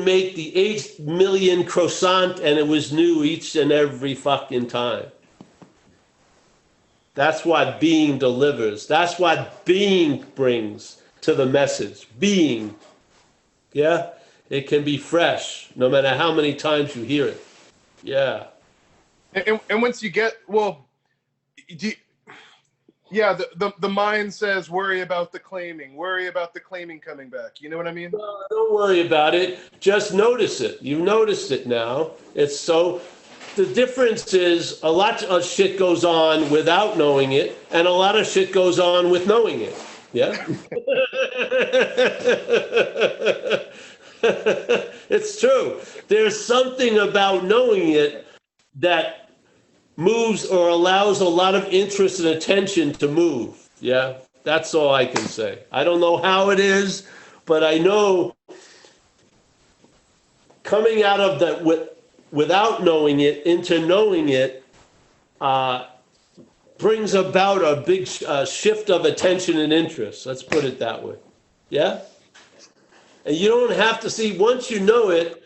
make the 8 million croissant and it was new each and every fucking time. That's what being delivers. That's what being brings to the message. Being. Yeah? It can be fresh, no matter how many times you hear it. Yeah. And once you get, well, Yeah, the mind says worry about the claiming, coming back. You know what I mean? Don't worry about it. Just notice it. You noticed it now. It's so. The difference is a lot of shit goes on without knowing it, and a lot of shit goes on with knowing it. Yeah? It's true. There's something about knowing it that moves or allows a lot of interest and attention to move. Yeah? That's all I can say. I don't know how it is, but I know coming out of that without knowing it into knowing it brings about a big shift of attention and interest. Let's put it that way. Yeah? And you don't have to see, once you know it,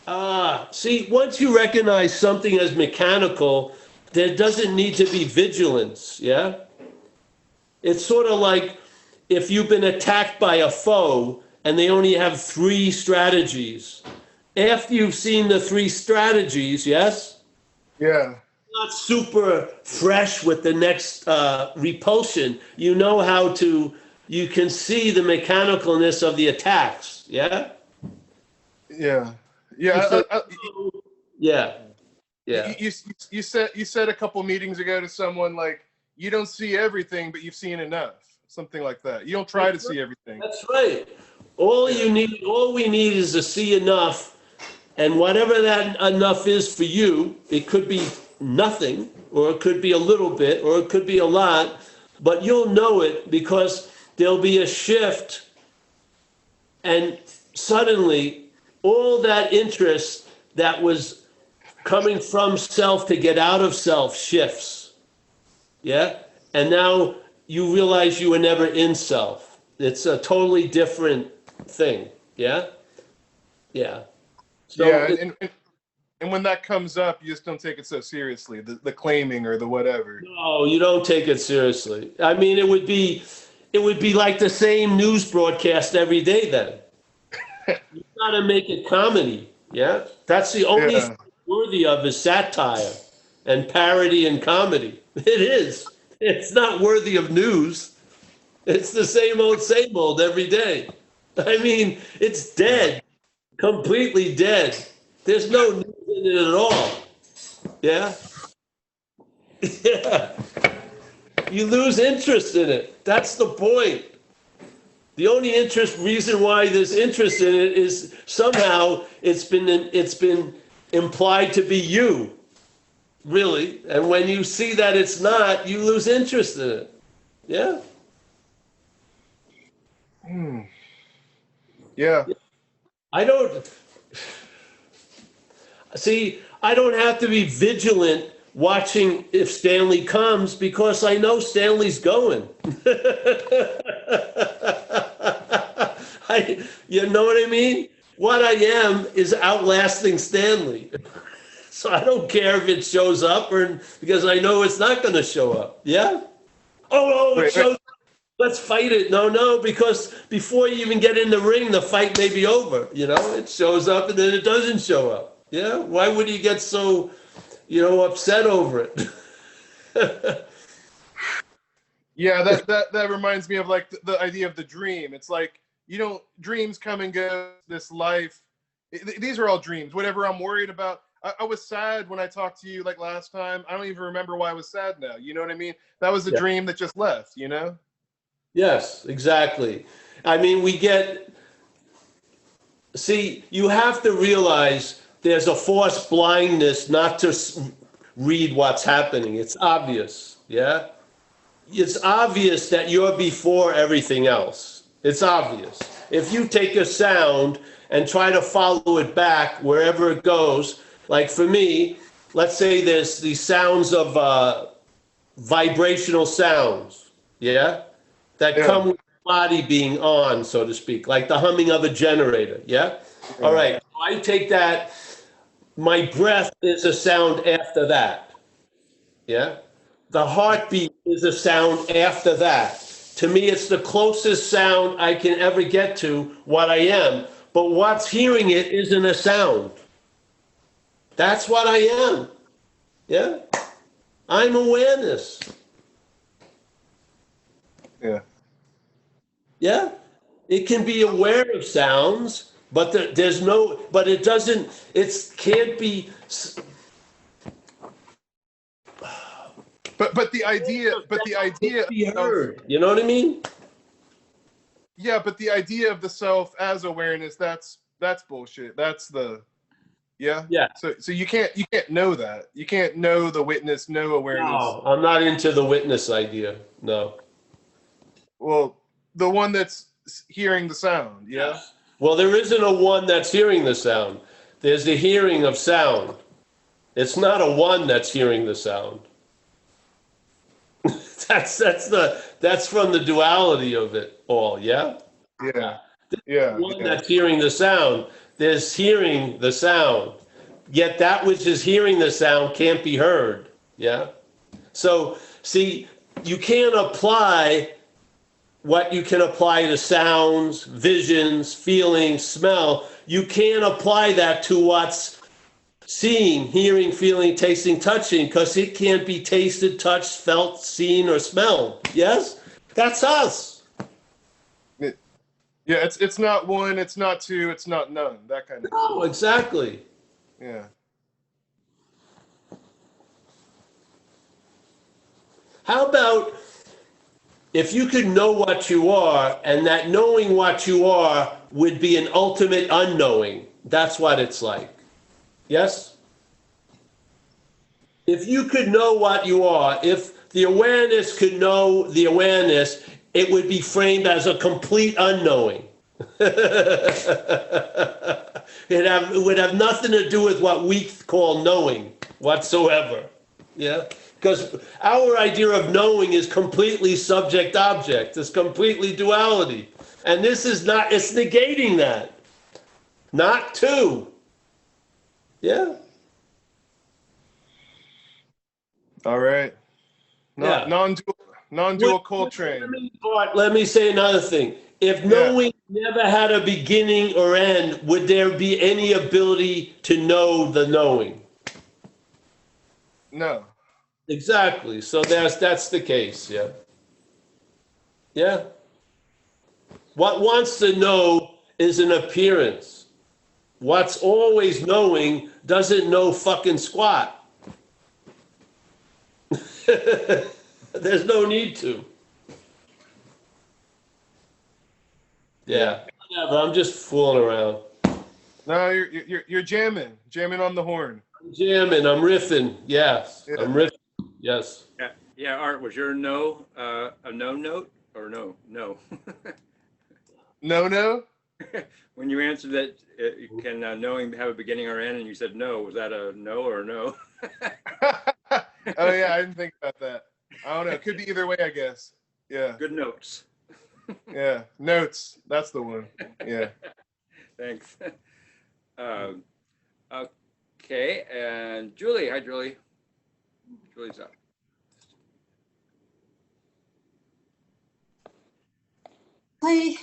once you recognize something as mechanical, there doesn't need to be vigilance. Yeah? It's sort of like if you've been attacked by a foe and they only have 3 strategies. After you've seen the 3 strategies, yes? Yeah. Not super fresh with the next repulsion. You know how to, you can see the mechanicalness of the attacks, yeah? Yeah. Yeah. Yeah. Yeah. You said a couple meetings ago to someone like, you don't see everything, but you've seen enough. Something like that. You don't try to see everything. That's right. All we need is to see enough, and whatever that enough is for you, it could be nothing, or it could be a little bit, or it could be a lot, but you'll know it because there'll be a shift, and suddenly all that interest that was coming from self to get out of self shifts. Yeah? And now you realize you were never in self. It's a totally different thing. Yeah? Yeah. So yeah, and when that comes up, you just don't take it so seriously, the claiming or the whatever. no, you don't take it seriously. I mean, it would be like the same news broadcast every day then. You gotta make it comedy. Yeah? That's the only Yeah. thing worthy of is satire and parody and comedy. It is. It's not worthy of news. It's the same old every day. I mean, it's dead, completely dead. There's no news in it at all. Yeah? Yeah. You lose interest in it. That's the point. The only reason why there's interest in it is somehow it's been implied to be you, really. And when you see that it's not, you lose interest in it. Yeah? Yeah. I don't have to be vigilant watching if Stanley comes because I know Stanley's going. You know what I mean? What I am is outlasting Stanley. So I don't care if it shows up or because I know it's not going to show up. Yeah? It shows up. Let's fight it. No, because before you even get in the ring, the fight may be over. You know, it shows up and then it doesn't show up. Yeah? Why would you get so, upset over it? Yeah, that reminds me of like the idea of the dream. It's like, dreams come and go, this life. These are all dreams. Whatever I'm worried about. I was sad when I talked to you like last time. I don't even remember why I was sad now. You know what I mean? That was a dream that just left, Yes, exactly. I mean, you have to realize there's a forced blindness not to read what's happening. It's obvious, yeah? It's obvious that you're before everything else. It's obvious. If you take a sound and try to follow it back wherever it goes, like for me, let's say there's these sounds of vibrational sounds, yeah? That come with the body being on, so to speak, like the humming of a generator, yeah? All right, so I take that, my breath is a sound after that, yeah? The heartbeat is a sound after that. To me, it's the closest sound I can ever get to what I am. But what's hearing it isn't a sound. That's what I am. Yeah? I'm awareness. Yeah. Yeah, it can be aware of sounds, but there's no, but it doesn't, it can't be. But the idea Be of, heard. You know what I mean? yeah, but the idea of the self as awareness, that's bullshit. That's the, yeah. Yeah. So you can't know that. You can't know the witness, know awareness. No, I'm not into the witness idea. No. Well, the one that's hearing the sound, yeah. Yes. Well, there isn't a one that's hearing the sound. There's the hearing of sound. It's not a one that's hearing the sound. That's from the duality of it all. Yeah. Yeah. Yeah. One Yeah. that's hearing the sound. There's hearing the sound. Yet that which is hearing the sound can't be heard. Yeah. So see, you can't apply what you can apply to sounds, visions, feelings, smell. You can't apply that to what's seeing, hearing, feeling, tasting, touching, because it can't be tasted, touched, felt, seen, or smelled. Yes? That's us. Yeah. It's not one, it's not two, it's not none. That kind of. No, exactly. Yeah. How about if you could know what you are, and that knowing what you are would be an ultimate unknowing? That's what it's like. Yes? If you could know what you are, if the awareness could know the awareness, it would be framed as a complete unknowing. It would have nothing to do with what we call knowing whatsoever. Yeah? Because our idea of knowing is completely subject-object. It's completely duality. And this is not, it's negating that. Not two. Yeah? All right. Yeah. Non-dual Coltrane. Let me say another thing. If knowing never had a beginning or end, would there be any ability to know the knowing? No. Exactly. So that's the case. Yeah. Yeah. What wants to know is an appearance. What's always knowing doesn't know fucking squat. There's no need to. Yeah. Whatever. I'm just fooling around. No, you're jamming on the horn. I'm jamming. I'm riffing. Yes. Yeah. I'm riffing. Yes. Yeah, yeah. Art, was your no a no note or no? No. No. When you answered that, can knowing have a beginning or end, and you said no, was that a no or no? Oh yeah, I didn't think about that. I don't know. It could be either way, I guess. Yeah. Good notes. Yeah. Notes. That's the one. Yeah. Thanks. Okay, and Julie. Hi, Julie. Julie's up. Hi.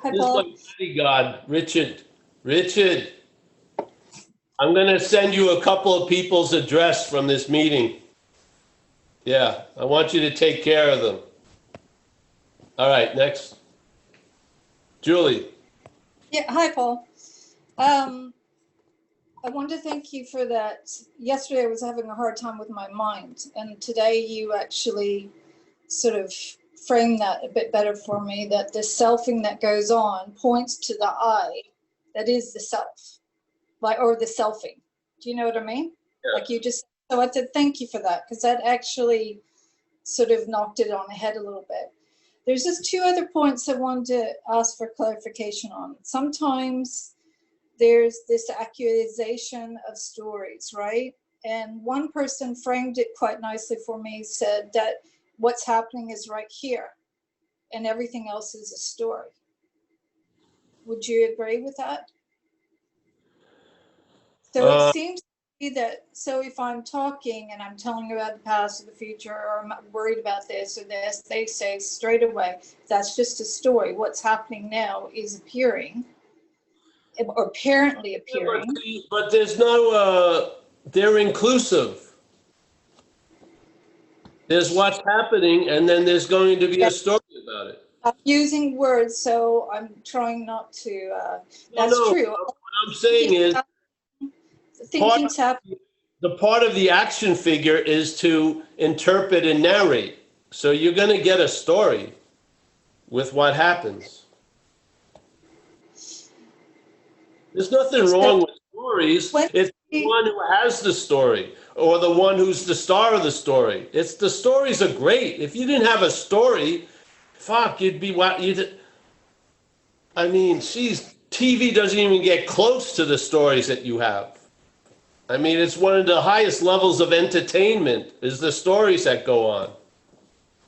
Hi, This is Paul. my bodyguard, Richard. Richard, I'm going to send you a couple of people's address from this meeting. Yeah, I want you to take care of them. All right, next. Julie. Yeah, hi, Paul. I want to thank you for that. Yesterday I was having a hard time with my mind, and today you actually sort of framed that a bit better for me, that the selfing that goes on points to the I that is the self, like, or the selfing. Do you know what I mean? Yeah. Like you just, so I said thank you for that, because that actually sort of knocked it on the head a little bit. There's just two other points I wanted to ask for clarification on. Sometimes there's this accusation of stories, right? And one person framed it quite nicely for me, said that what's happening is right here and everything else is a story. Would you agree with that? So it seems to be that, so if I'm talking and I'm telling you about the past or the future, or I'm worried about this or this, they say straight away, that's just a story. What's happening now is appearing, or apparently appearing. But there's no, they're inclusive. There's what's happening, and then there's going to be a story about it. I'm using words, so I'm trying not to. That's No, true. what I'm saying is Thinking's happening. the part of the action figure is to interpret and narrate. So you're going to get a story with what happens. There's nothing wrong with stories. It's the one who has the story or the one who's the star of the story. It's the stories are great. If you didn't have a story, fuck, you'd be what you'd. I mean, geez, TV doesn't even get close to the stories that you have. I mean, it's one of the highest levels of entertainment is the stories that go on.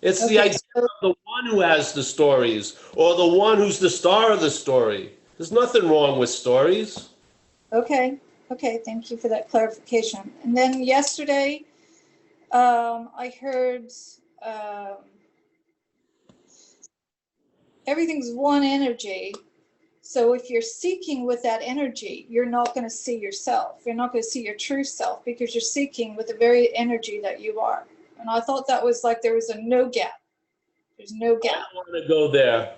It's the idea of the one who has the stories or the one who's the star of the story. There's nothing wrong with stories. Okay. Okay. Thank you for that clarification. And then yesterday, I heard everything's one energy. So if you're seeking with that energy, you're not going to see yourself. You're not going to see your true self because you're seeking with the very energy that you are. And I thought that was like there was a no gap. There's no gap. I don't want to go there.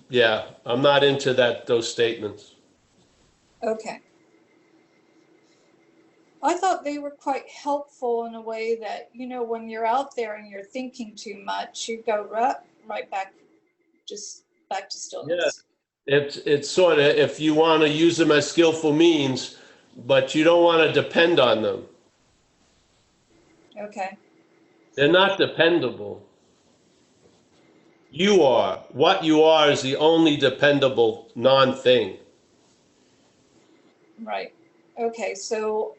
Yeah, I'm not into those statements. Okay. I thought they were quite helpful in a way that, you know, when you're out there and you're thinking too much, you go right back, just back to stillness. Yeah, it's sort of, if you want to use them as skillful means, but you don't want to depend on them. Okay. They're not dependable. You are. What you are is the only dependable non-thing. Right. Okay. So,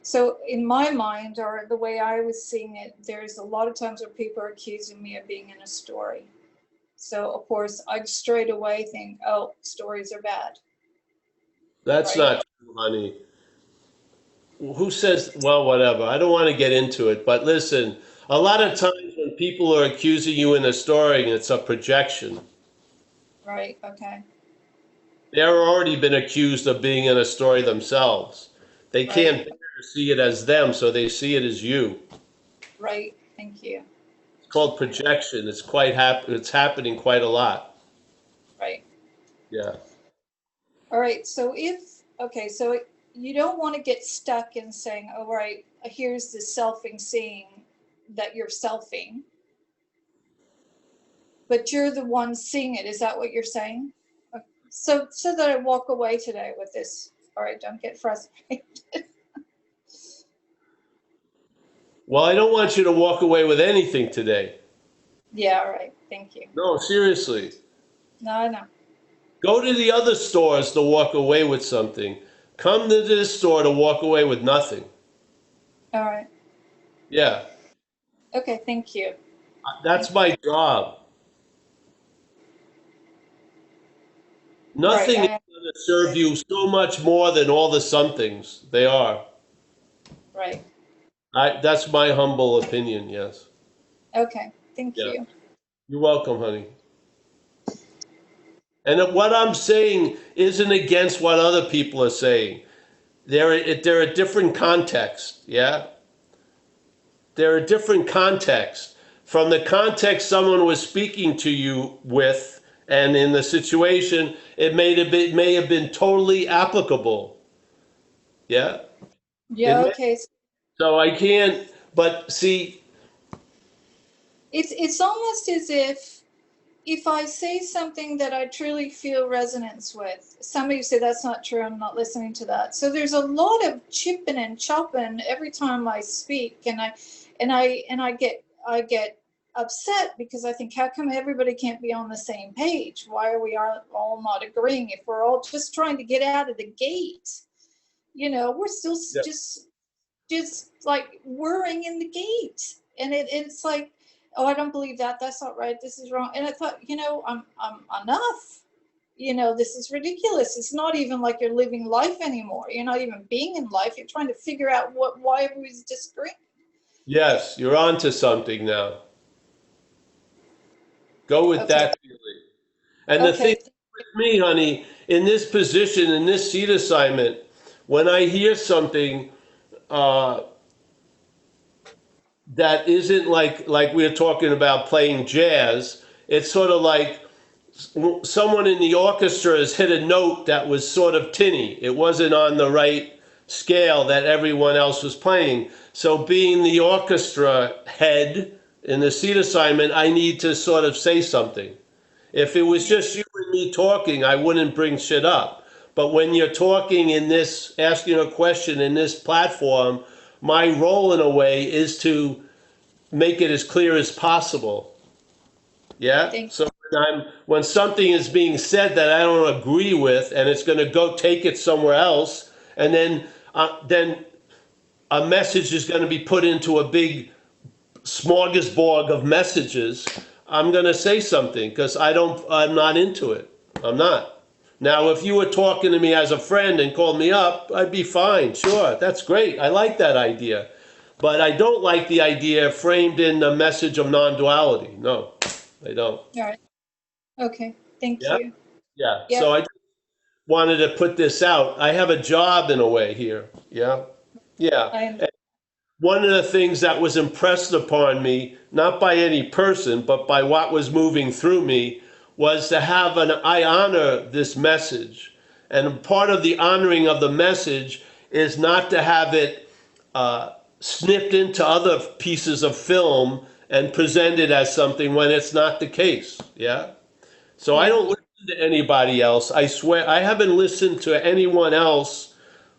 so in my mind, or the way I was seeing it, there's a lot of times where people are accusing me of being in a story. So of course, I'd straight away think, oh, stories are bad. That's Right. not true, honey. Who says, well, whatever. I don't want to get into it, but listen, a lot of times when people are accusing you in a story, it's a projection. Right. Okay. They're already been accused of being in a story themselves. They can't bear to see it as them, so they see it as you. Right. Thank you. It's called projection. It's happening quite a lot. Right. Yeah. All right. So so you don't want to get stuck in saying, oh, right, here's the selfing seeing that you're selfing, but you're the one seeing it. Is that what you're saying? So that I walk away today with this. All right, don't get frustrated. Well, I don't want you to walk away with anything today. Yeah, all right. Thank you. No, seriously. No. Go to the other stores to walk away with something. Come to this store to walk away with nothing. All right. Yeah. Okay, thank you. That's my job. Nothing is going to serve you so much more than all the somethings. They are. Right. That's my humble opinion, yes. Okay, thank you. You're welcome, honey. And what I'm saying isn't against what other people are saying. They're a different context, yeah? They're a different context. From the context someone was speaking to you with, and in the situation, it may have been totally applicable. Yeah? Yeah, okay. So I can't, but see. It's almost as if I say something that I truly feel resonance with, somebody say that's not true, I'm not listening to that. So there's a lot of chipping and chopping every time I speak, and I get upset because I think, how come everybody can't be on the same page? Why are we all not agreeing if we're all just trying to get out of the gate? You know, we're still just like whirring in the gate, and it's like, oh, I don't believe that. That's not right. This is wrong. And I thought, you know, I'm enough. You know, this is ridiculous. It's not even like you're living life anymore. You're not even being in life. You're trying to figure out why everybody's disagreeing. Yes, you're onto something now. Go with that feeling. And the thing with me, honey, in this position, in this seat assignment, when I hear something that isn't like we were talking about playing jazz, it's sort of like someone in the orchestra has hit a note that was sort of tinny. It wasn't on the right scale that everyone else was playing. So being the orchestra head in the seat assignment, I need to sort of say something. If it was just you and me talking, I wouldn't bring shit up. But when you're talking in this, asking a question in this platform, my role in a way is to make it as clear as possible. Yeah. Thank So when something is being said that I don't agree with, and it's going to go take it somewhere else, and then a message is going to be put into a big smorgasbord of messages. I'm going to say something because I'm not into it. I'm not. Now, if you were talking to me as a friend and called me up, I'd be fine. Sure, that's great. I like that idea. But I don't like the idea framed in the message of non-duality. No, I don't. All right. Okay. Thank Yeah, you. yeah. Yep. So I just wanted to put this out. I have a job in a way here. Yeah, yeah. I am. One of the things that was impressed upon me, not by any person, but by what was moving through me, was to have I honor this message. And part of the honoring of the message is not to have it snipped into other pieces of film and presented as something when it's not the case. Yeah. So I Yeah. don't listen to anybody else. I swear, I haven't listened to anyone else.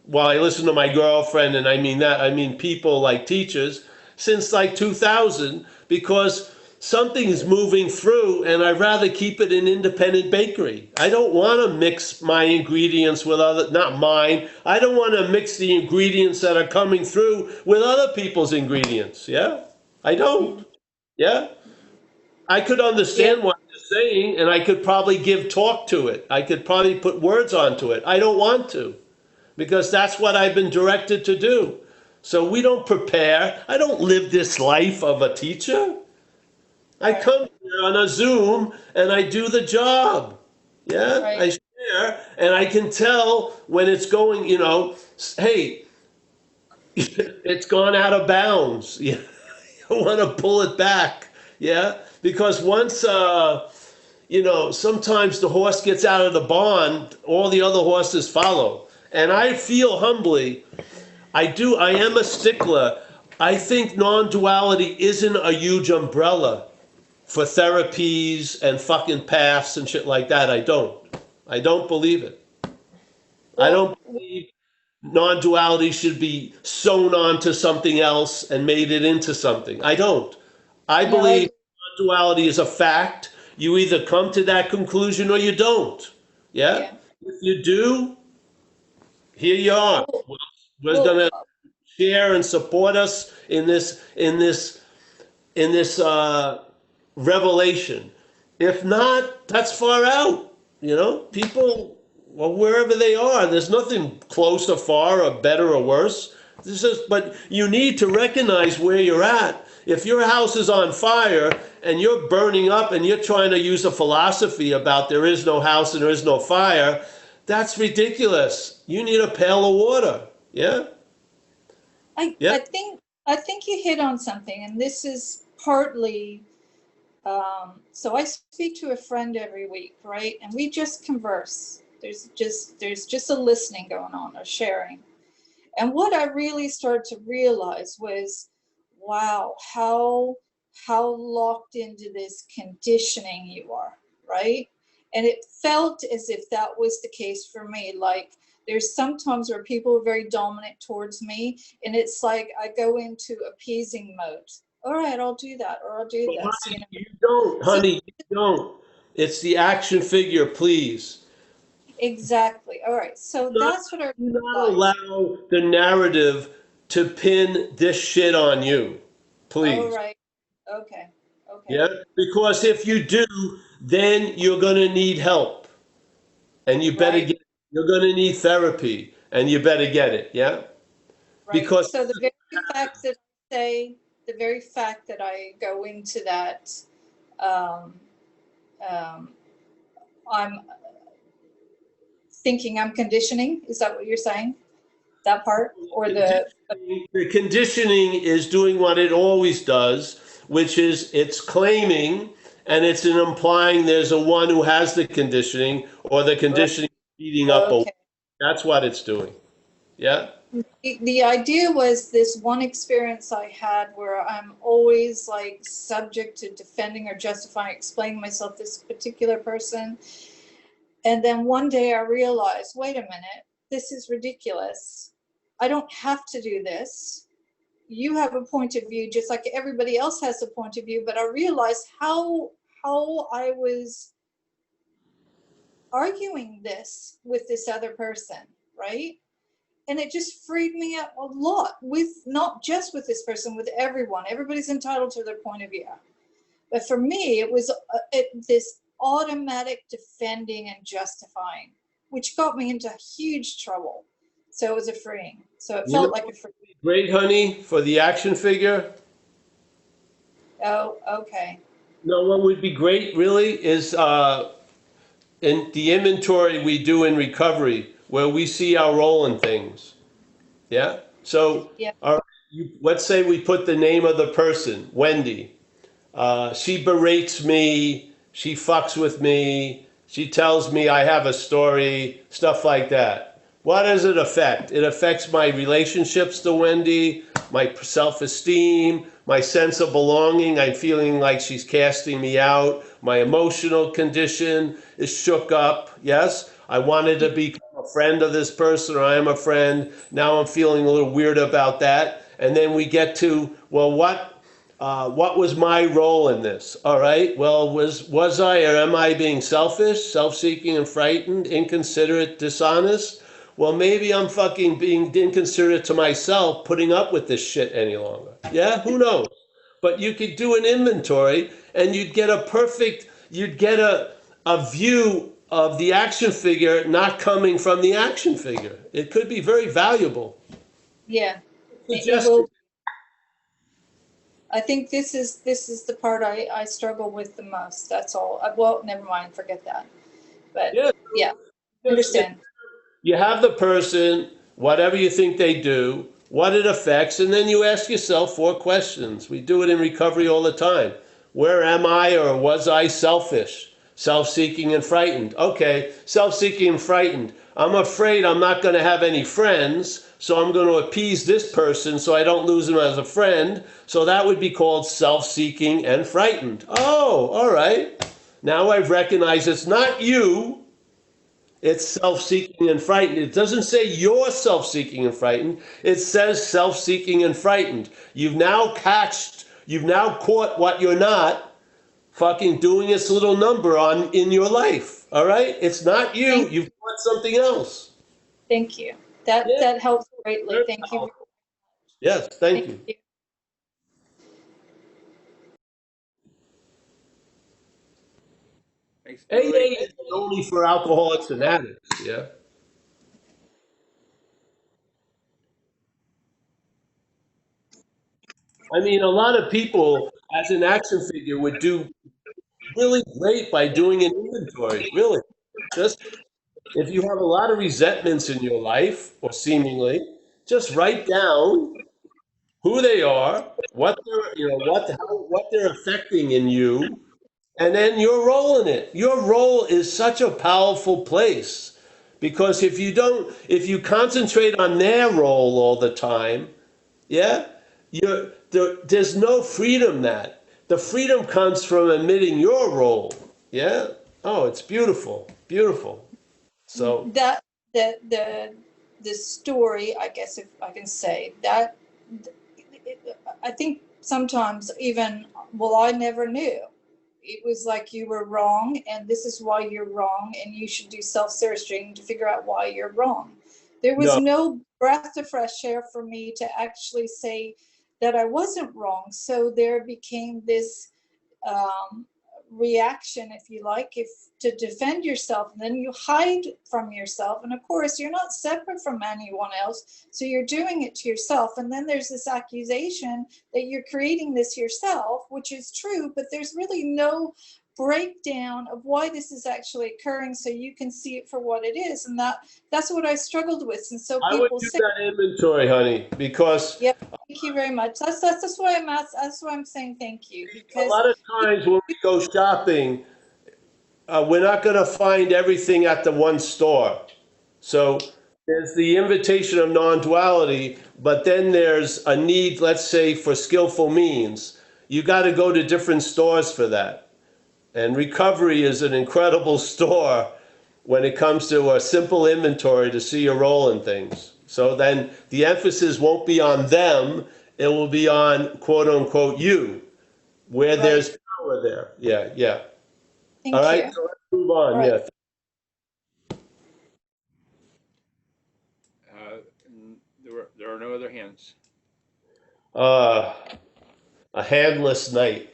Well, I listen to my girlfriend, and I mean people like teachers, since like 2000, because something is moving through, and I'd rather keep it an independent bakery. I don't want to mix my ingredients with not mine. I don't want to mix the ingredients that are coming through with other people's ingredients. Yeah? I don't. Yeah? I could Yeah. understand what you're saying, and I could probably give talk to it. I could probably put words onto it. I don't want to, because that's what I've been directed to do. So we don't prepare. I don't live this life of a teacher. I Right. come here on a Zoom and I do the job. Yeah, Right. I share, and I can tell when it's going, hey, it's gone out of bounds. Yeah, you want to pull it back. Yeah, because once sometimes the horse gets out of the barn, all the other horses follow. And I feel humbly, I am a stickler. I think non-duality isn't a huge umbrella for therapies and fucking paths and shit like that. I don't. I don't believe it. I Well, don't believe non-duality should be sewn onto something else and made it into something. I don't. I no, I. believe non-duality is a fact. You either come to that conclusion or you don't. Yeah? Yeah. If you do, here you are. Well, We're well, gonna share and support us in this revelation. If not, that's far out. People, well, wherever they are, there's nothing close or far or better or worse. But you need to recognize where you're at. If your house is on fire and you're burning up and you're trying to use a philosophy about there is no house and there is no fire, that's ridiculous. You need a pail of water. Yeah? I, Yeah. I think I think you hit on something, and this is partly. So I speak to a friend every week, right? And we just converse. There's just a listening going on, or sharing. And what I really started to realize was, wow, how locked into this conditioning you are, right? And it felt as if that was the case for me. Like there's sometimes where people are very dominant towards me, and it's like I go into appeasing mode. All right, I'll do that, or I'll do But this, you don't, So honey, you don't. It's the action figure, please. exactly. All right. So Not, that's what I do not realized. allow the narrative to pin this shit on you, All please. right. Okay. Okay. Yeah? Because if you do, then you're going to need help. And you better Right. get, you're going to need therapy. And you better get it. Yeah? Right. Because, So the very fact that I go into that, um, um, I'm thinking I'm conditioning. Is that what you're saying? That part, or the The conditioning is doing what it always does, which is it's claiming and it's an implying there's a one who has the conditioning, or the conditioning beating up a. okay. That's what it's doing. Yeah. The idea was this one experience I had where I'm always like subject to defending or justifying, explaining myself this particular person. And then one day I realized, wait a minute, this is ridiculous. I don't have to do this. You have a point of view just like everybody else has a point of view, but I realized how I was arguing this with this other person, right? And it just freed me up a lot, with not just with this person, with everyone. Everybody's entitled to their point of view. But for me, it was this automatic defending and justifying, which got me into huge trouble. So it was a freeing. So it felt like a freeing. Great, honey, for the action figure. Oh, okay. No, what would be great really is in the inventory we do in recovery, where we see our role in things. Yeah. So, Yeah. let's say we put the name of the person, Wendy. She berates me. She fucks with me. She tells me I have a story, stuff like that. What does it affect? It affects my relationships to Wendy, my self-esteem, my sense of belonging. I'm feeling like she's casting me out. My emotional condition is shook up. Yes, I wanted to become a friend of this person, or I am a friend. Now I'm feeling a little weird about that. And then we get to, well, what was my role in this? All right. Well, was I, or am I being selfish, self-seeking and frightened, inconsiderate, dishonest? Well, maybe I'm fucking being inconsiderate to myself, putting up with this shit any longer. Yeah, who knows? But you could do an inventory and you'd get a view of the action figure not coming from the action figure. It could be very valuable. Yeah. It will. I think this is the part I struggle with the most. That's all. Well, never mind. Forget that. But yeah, understand. You have the person, whatever you think they do, what it affects, and then you ask yourself 4 questions. We do it in recovery all the time. Where am I, or was I selfish, self-seeking and frightened? Okay, self-seeking and frightened. I'm afraid I'm not going to have any friends, so I'm going to appease this person so I don't lose him as a friend. So that would be called self-seeking and frightened. Oh, all right. Now I've recognized it's not you. It's self-seeking and frightened. It doesn't say you're self-seeking and frightened. It says self-seeking and frightened. You've now caught what you're not fucking doing its little number on in your life. All right? It's not you. You've caught something else. Thank you. That helps greatly. Thank you. Yes, thank you. Thanks. AA is only for alcoholics and addicts, yeah? I mean, a lot of people, as an action figure, would do really great by doing an inventory, really. Just if you have a lot of resentments in your life, or seemingly, just write down who they are, what they're affecting in you, and then your role in it. Your role is such a powerful place, because if you concentrate on their role all the time, yeah, there's no freedom. That the freedom comes from admitting your role. Yeah. Oh, it's beautiful, beautiful. So That the story, I guess, if I can say that, I think sometimes even, well, I never knew. It was like you were wrong, and this is why you're wrong, and you should do self-searching to figure out why you're wrong. There was no breath of fresh air for me to actually say that I wasn't wrong. So there became this reaction, if you like, if to defend yourself, and then you hide from yourself, and of course you're not separate from anyone else, so you're doing it to yourself, and then there's this accusation that you're creating this yourself, which is true, but there's really no breakdown of why this is actually occurring so you can see it for what it is. And that's what I struggled with. And so I would people do say, that inventory, honey, because yep, thank you very much. That's why I'm asked, that's why I'm saying thank you, a because lot of times when we go shopping, we're not going to find everything at the one store. So there's the invitation of non-duality, but then there's a need, let's say, for skillful means. You got to go to different stores for that. And Recovery is an incredible store when it comes to a simple inventory to see your role in things. So then the emphasis won't be on them, it will be on quote unquote you, where right, there's power there. Yeah, yeah. All thank right, you. so let's move on. Right. Yeah. There are no other hands. Uh, a handless night.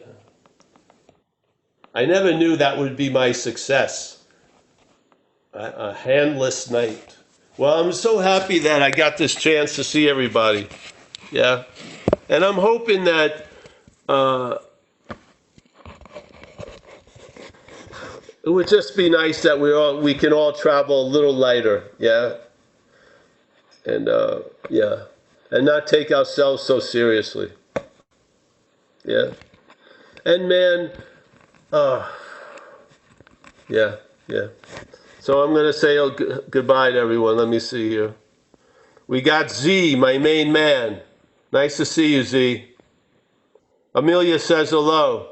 I never knew that would be my success. A handless night. Well, I'm so happy that I got this chance to see everybody. Yeah. And I'm hoping that it would just be nice that we can all travel a little lighter. Yeah. And yeah. And not take ourselves so seriously. Yeah. And man, yeah, yeah. So I'm going to say goodbye to everyone. Let me see here. We got Z, my main man. Nice to see you, Z. Amelia says hello.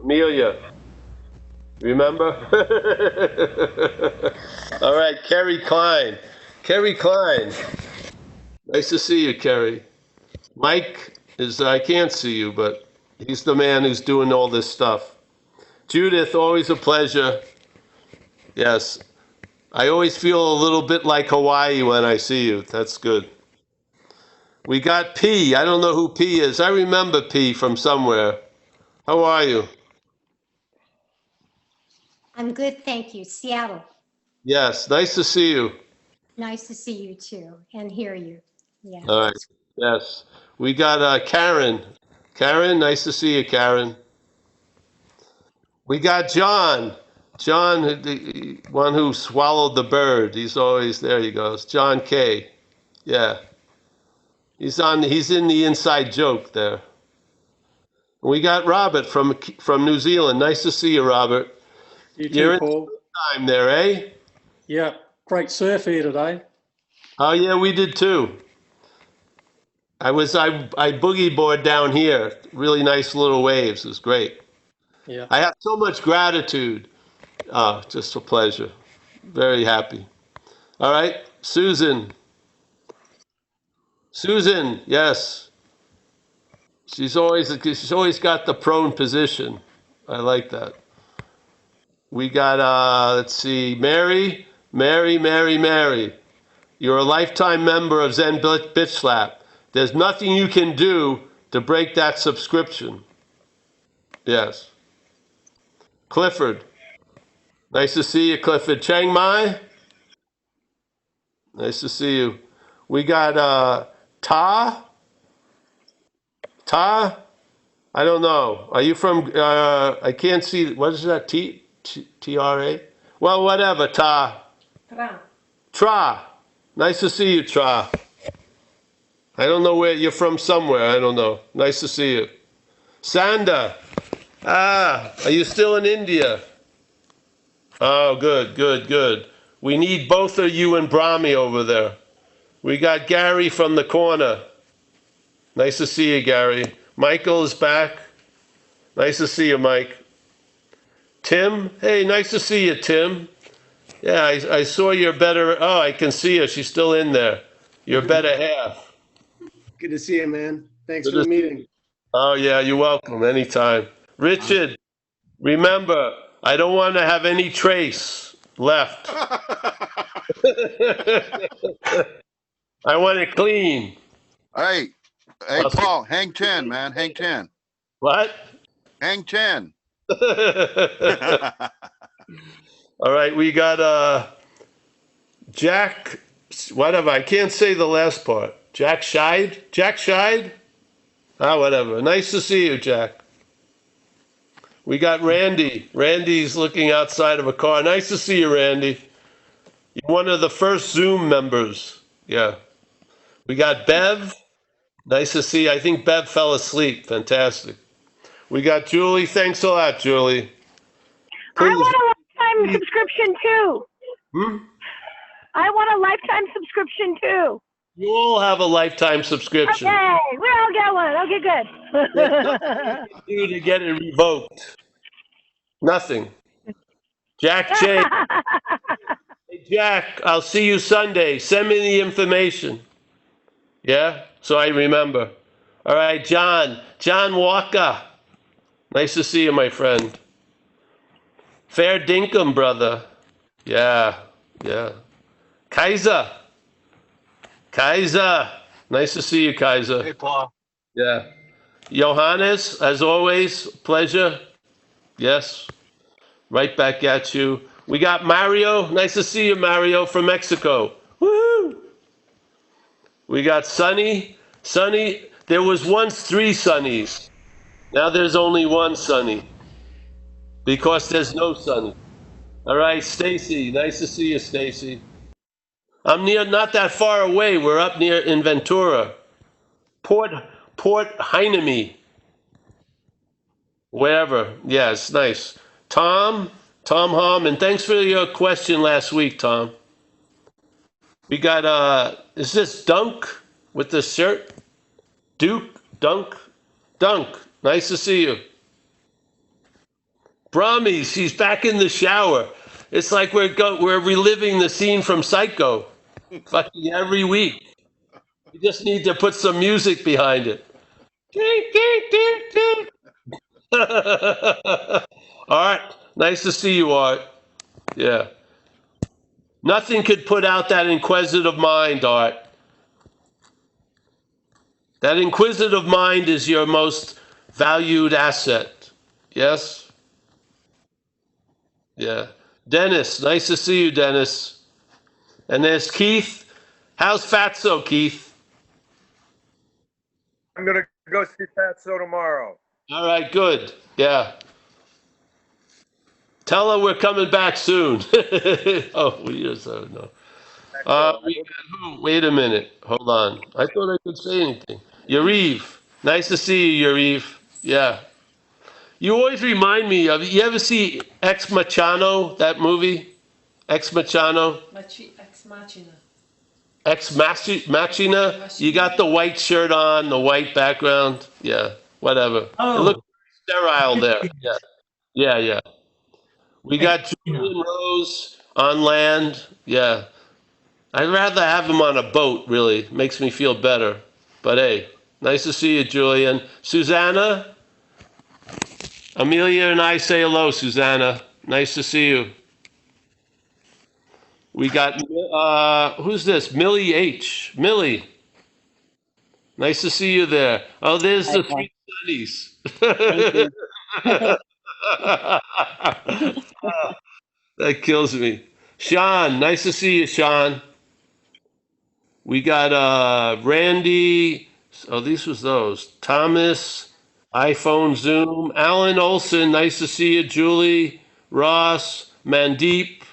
Amelia, remember? All right, Kerry Klein. Kerry Klein. Nice to see you, Kerry. Mike is, I can't see you, but he's the man who's doing all this stuff. Judith, always a pleasure. Yes. I always feel a little bit like Hawaii when I see you. That's good. We got P. I don't know who P is. I remember P from somewhere. How are you? I'm good, thank you. Seattle. Yes, nice to see you. Nice to see you too and hear you. Yeah. All right. Yes. We got Karen. Karen, nice to see you, Karen. We got John. John, the one who swallowed the bird. He's always there. He goes. John K. Yeah. He's in the inside joke there. We got Robert from New Zealand. Nice to see you, Robert. You You're too, in Paul. time there, eh? Yeah, great surf here today. Oh yeah, we did too. I boogie board down here. Really nice little waves. It was great. Yeah. I have so much gratitude. Oh, just a pleasure. Very happy. All right, Susan. Susan, yes. She's always got the prone position. I like that. We got let's see, Mary, Mary, Mary, Mary. You're a lifetime member of Zen Bitch Slap. There's nothing you can do to break that subscription. Yes. Clifford. Nice to see you, Clifford. Chiang Mai. Nice to see you. We got Ta. Ta. I don't know. Are you from? I can't see. What is that? T-R-A. Well, whatever. Ta. Tra. Nice to see you, Tra. I don't know where you're from. Somewhere. I don't know. Nice to see you. Sanda. Ah, are you still in India? Oh, good, good, good. We need both of you and Brahmi over there. We got Gary from the corner. Nice to see you, Gary. Michael is back. Nice to see you, Mike. Tim, hey, nice to see you, Tim. Yeah, I saw your better. Oh, I can see her. She's still in there. Your better half. Good to see you, man. Thanks Good for to the see meeting. you. Oh, yeah, you're welcome. Anytime. Richard, remember, I don't want to have any trace left. I want it clean. Hey, Paul, hang 10, man. Hang 10. What? Hang 10. All right, we got Jack, whatever. I can't say the last part. Jack Scheid? Jack Scheid? Ah, whatever. Nice to see you, Jack. We got Randy. Randy's looking outside of a car. Nice to see you, Randy. You're one of the first Zoom members. Yeah. We got Bev. Nice to see you. I think Bev fell asleep. Fantastic. We got Julie. Thanks a lot, Julie. I Please. want a lifetime subscription too. Hmm? I want a lifetime subscription too. You all have a lifetime subscription. Okay, we all get one. Okay, There's good. nothing you can do to get it revoked. Nothing. Jack J. Hey, Jack, I'll see you Sunday. Send me the information. Yeah? So I remember. All right, John. John Walker. Nice to see you, my friend. Fair dinkum, brother. Yeah, yeah. Kaiser. Kaiser. Nice to see you, Kaiser. Hey, Paul. Yeah. Johannes, as always, pleasure. Yes. Right back at you. We got Mario. Nice to see you, Mario, from Mexico. Woohoo! We got Sunny. Sunny, there was once 3 Sunnies. Now there's only 1 Sunny. Because there's no Sunny. All right, Stacy. Nice to see you, Stacy. I'm near, not that far away. We're up near in Ventura. Port Heineme. Wherever. Yeah, it's nice. Tom Hom, and thanks for your question last week, Tom. We got, is this Dunk with the shirt? Duke? Dunk? Nice to see you. Brahmi, she's back in the shower. It's like we're reliving the scene from Psycho. Fucking every week. You just need to put some music behind it. All right. Nice to see you, Art. Yeah. Nothing could put out that inquisitive mind, Art. That inquisitive mind is your most valued asset. Yes? Yeah. Dennis, nice to see you, Dennis. And there's Keith. How's Fatso, Keith? I'm gonna go see Fatso tomorrow. All right, good. Yeah. Tell her we're coming back soon. Oh, we just don't know. Wait a minute. Hold on. I thought I could say anything. Yariv. Nice to see you, Yariv. Yeah. You always remind me of, you ever see Ex Machano, that movie? Ex Machino? Ex Machina. Ex Machina? You got the white shirt on, the white background. Yeah, whatever. It looks sterile there. Yeah. Yeah, yeah. We got Julian Rose on land. Yeah. I'd rather have him on a boat, really. Makes me feel better. But hey, nice to see you, Julian. Susanna? Amelia and I say hello, Susanna. Nice to see you. We got, who's this? Millie H. Millie. Nice to see you there. Oh, there's the 3 studies. That kills me. Sean, nice to see you, Sean. We got Randy. Oh, these was those. Thomas, iPhone Zoom. Alan Olson, nice to see you. Julie, Ross, Mandeep,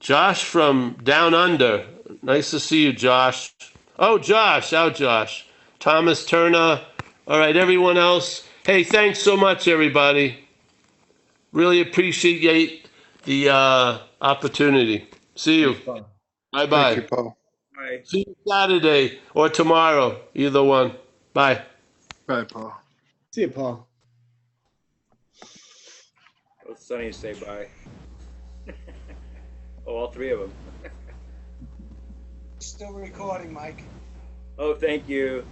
Josh from Down Under. Nice to see you, Josh. Oh, Josh. Josh. Thomas Turner. All right, everyone else. Hey, thanks so much, everybody. Really appreciate the opportunity. See you. Bye-bye. Thank you, Paul. Bye. See you Saturday or tomorrow, either one. Bye. Bye, Paul. See you, Paul. Let Sonny say bye. Oh, all 3 of them. Still recording, Mike. Oh, thank you.